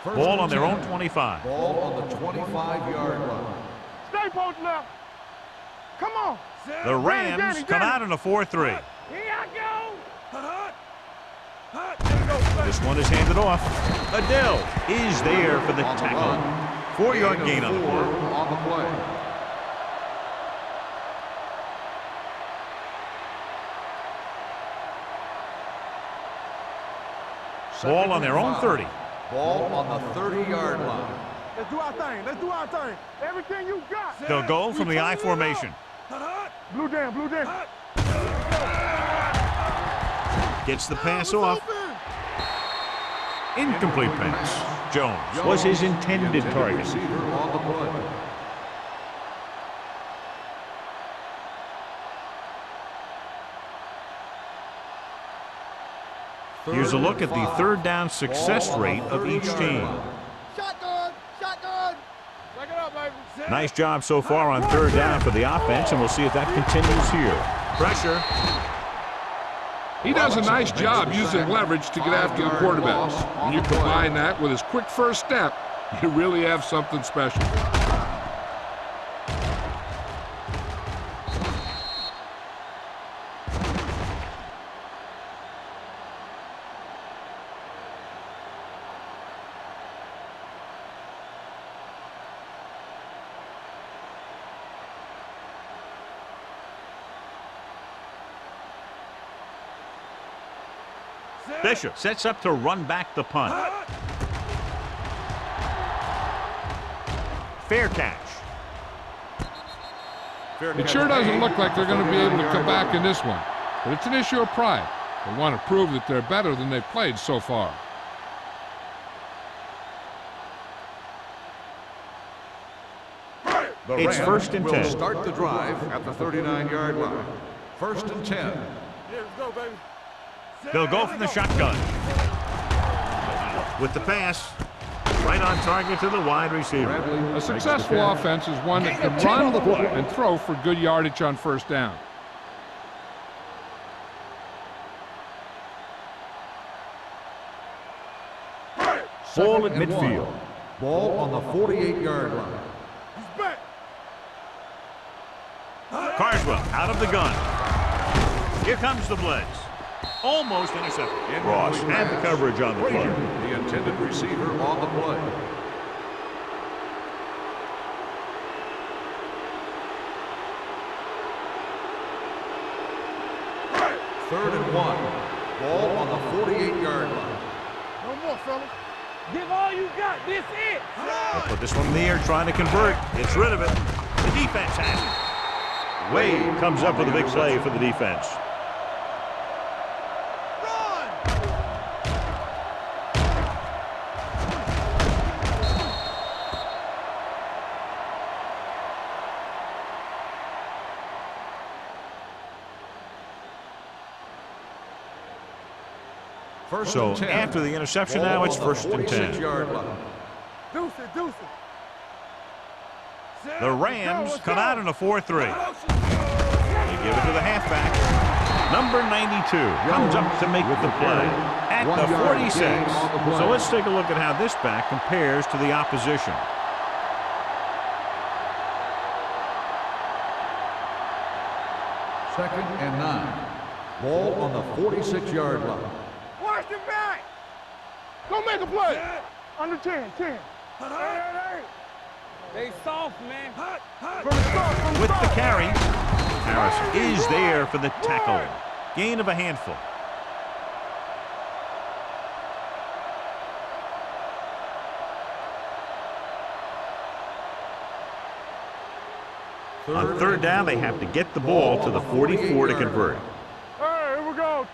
Ball on their own 25. Ball on the 25-yard line. Stay posted up. Come on. The Rams come out in a 4-3. Here I go. This one is handed off. Adele is there for the tackle. 4-yard gain on the play. On the play. Ball on their own 30. Ball on the 30-yard line. Let's do our thing. Let's do our thing. Everything you got. They'll go from the I formation. Blue down. Gets the pass off. Incomplete pass. Jones was his intended target. Receiver on the play. Here's a look at the third down success rate of each team. Shotgun. Back it up, baby. Nice job so far on third down for the offense, and we'll see if that continues here. Pressure. He does a nice job using leverage to get after the quarterbacks. When you combine that with his quick first step, you really have something special. Bishop sets up to run back the punt. Fair catch. It sure doesn't look like they're going to be able to come back in this one, but it's an issue of pride. They want to prove that they're better than they've played so far. It's 1st and 10. Will start the drive at the 39-yard line. 1st and 10. Yeah, let's go, baby. They'll go from the shotgun. With the pass, Right on target to the wide receiver. A successful offense is one that can run and throw for good yardage on first down. Ball at midfield. Ball on the 48-yard line. He's back. Carswell out of the gun. Here comes the blitz. Almost intercepted. Ross had the coverage on the play. The intended receiver on the play. Third and 1. Ball on the 48-yard line. No more, fellas. Give all you got. This it. They'll put this one in the air trying to convert. It's rid of it. The defense has it. Wade comes up with a big play for the defense. So after the interception, now it's first and 10. Deuce it. The Rams come out in a 4-3. They give it to the halfback. Number 92 comes up to make the play at the 46. So let's take a look at how this back compares to the opposition. Second and 9. Ball on the 46-yard line. Watch the back. Go make a play. Under 10. Hey. They soft, man. With the carry, Harris is there for the tackle. Gain of a handful. On third down, they have to get the ball to the 44 to convert. Hey, here we go.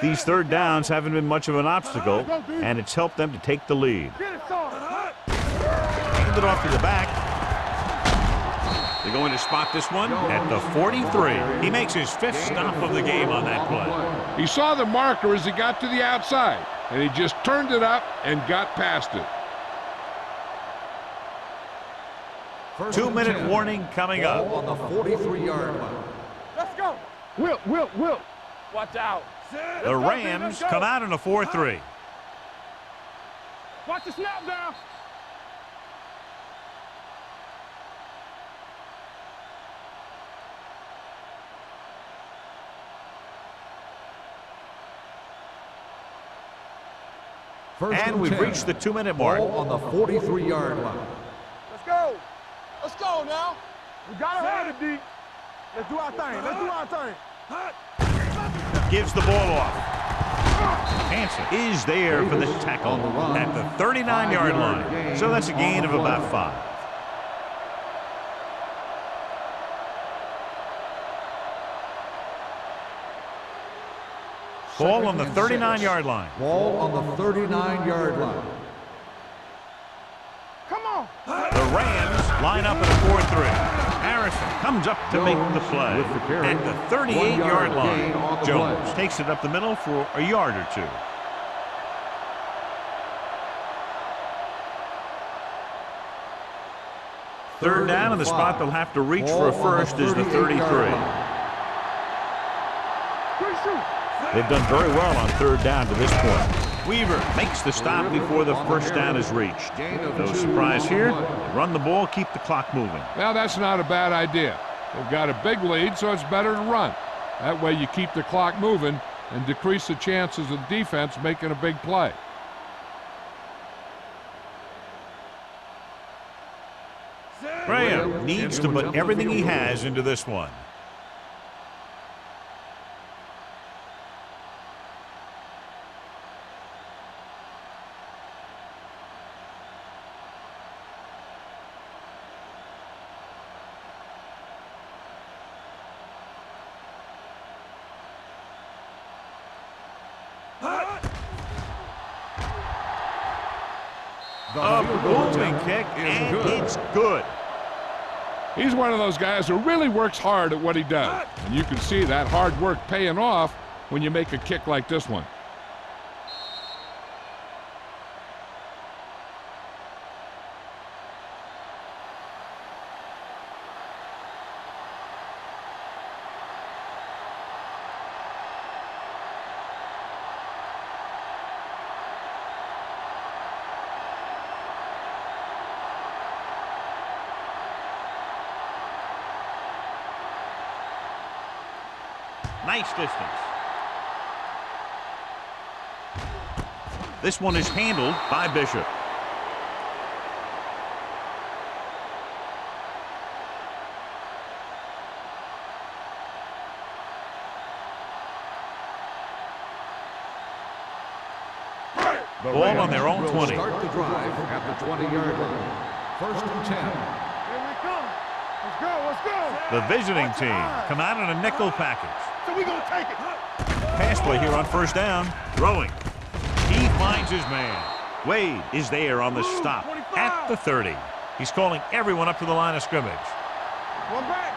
These third downs haven't been much of an obstacle, and it's helped them to take the lead. Get it, son. Hand it off to the back. They're going to spot this one at the 43. He makes his 5th stop of the game on that play. He saw the marker as he got to the outside, and he just turned it up and got past it. 2-minute warning coming up. On the 43-yard line. Let's go. Whip. Watch out. The Rams come out in a 4-3. Watch the snap down. And we've reached the 2-minute mark. Ball on the 43-yard line. Let's go now. We gotta have it, D. Let's do our thing. Gives the ball off. Hansen is there for the tackle at the 39-yard line. So that's a gain of about 5. Ball on the 39-yard line. Ball on the 39-yard line. Come on. The Rams line up in a 4-3. Harrison comes up to make the play at the 38-yard line. Jones takes it up the middle for a yard or 2. Third down, and the spot they'll have to reach for a first is the 33. They've done very well on third down to this point. Weaver makes the stop before the first down is reached. No surprise here. They run the ball, keep the clock moving. Well, that's not a bad idea. They've got a big lead, so it's better to run. That way you keep the clock moving and decrease the chances of the defense making a big play. Graham needs to put everything he has into this one. A booming kick, and it's good. He's one of those guys who really works hard at what he does. And you can see that hard work paying off when you make a kick like this one. Nice distance. This one is handled by Bishop. Ball on their own 20. Start the drive at the 20-yard line. 1st and 10. Here we come. Let's go, let's go. The visiting team come out in a nickel package. So we gonna take it. Pass play here on 1st down. Throwing. He finds his man. Wade is there on the stop at the 30. He's calling everyone up to the line of scrimmage. One back.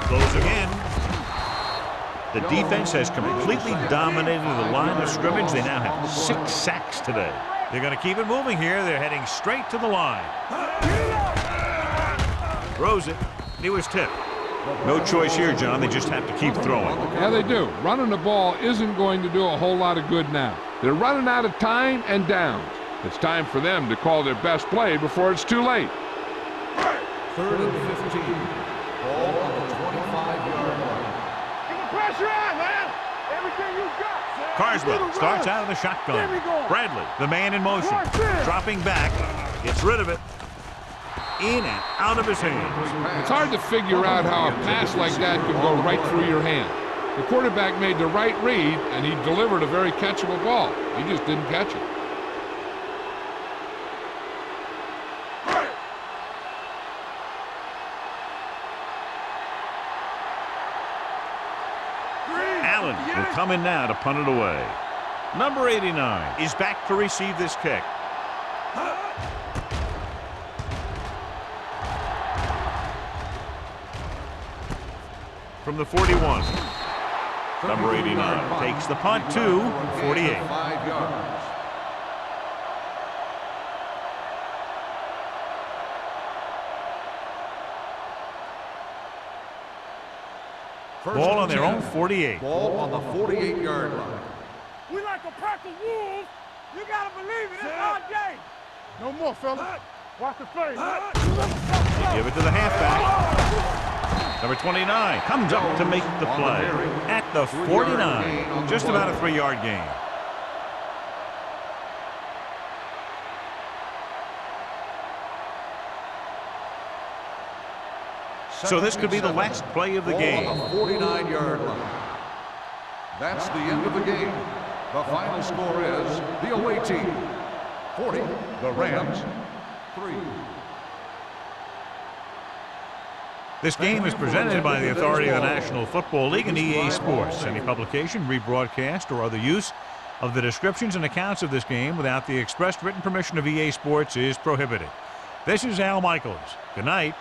Closing in. The defense has completely dominated the line of scrimmage. They now have 6 sacks today. They're going to keep it moving here. They're heading straight to the line. Throws it. He was tipped. No choice here, John. They just have to keep throwing. Yeah, they do. Running the ball isn't going to do a whole lot of good now. They're running out of time and downs. It's time for them to call their best play before it's too late. 3rd and 15. Ball on the 25-yard line. Get the pressure on, man. Everything you got. Carswell starts out of the shotgun. There we go. Bradley, the man in motion, dropping back, gets rid of it. In and out of his hands. It's hard to figure out how a pass like that could go right through your hand. The quarterback made the right read, and he delivered a very catchable ball. He just didn't catch it. Allen will come in now to punt it away. Number 89 is back to receive this kick. From the 41. Number 89 takes the punt to 48. 5 yards. Ball on their own 48. Ball on the 48-yard line. We like a pack of wolves. You gotta believe it. It's our day. No more, fella. Watch the face. Give it to the halfback. Number 29 comes up to make the play at the 49. Just about a 3-yard gain. So this could be the last play of the game. On the 49-yard line. That's the end of the game. The final score is the away team 40, the Rams 3. This game is presented by the authority of the National Football League and EA Sports. Any publication, rebroadcast, or other use of the descriptions and accounts of this game without the expressed written permission of EA Sports is prohibited. This is Al Michaels. Good night.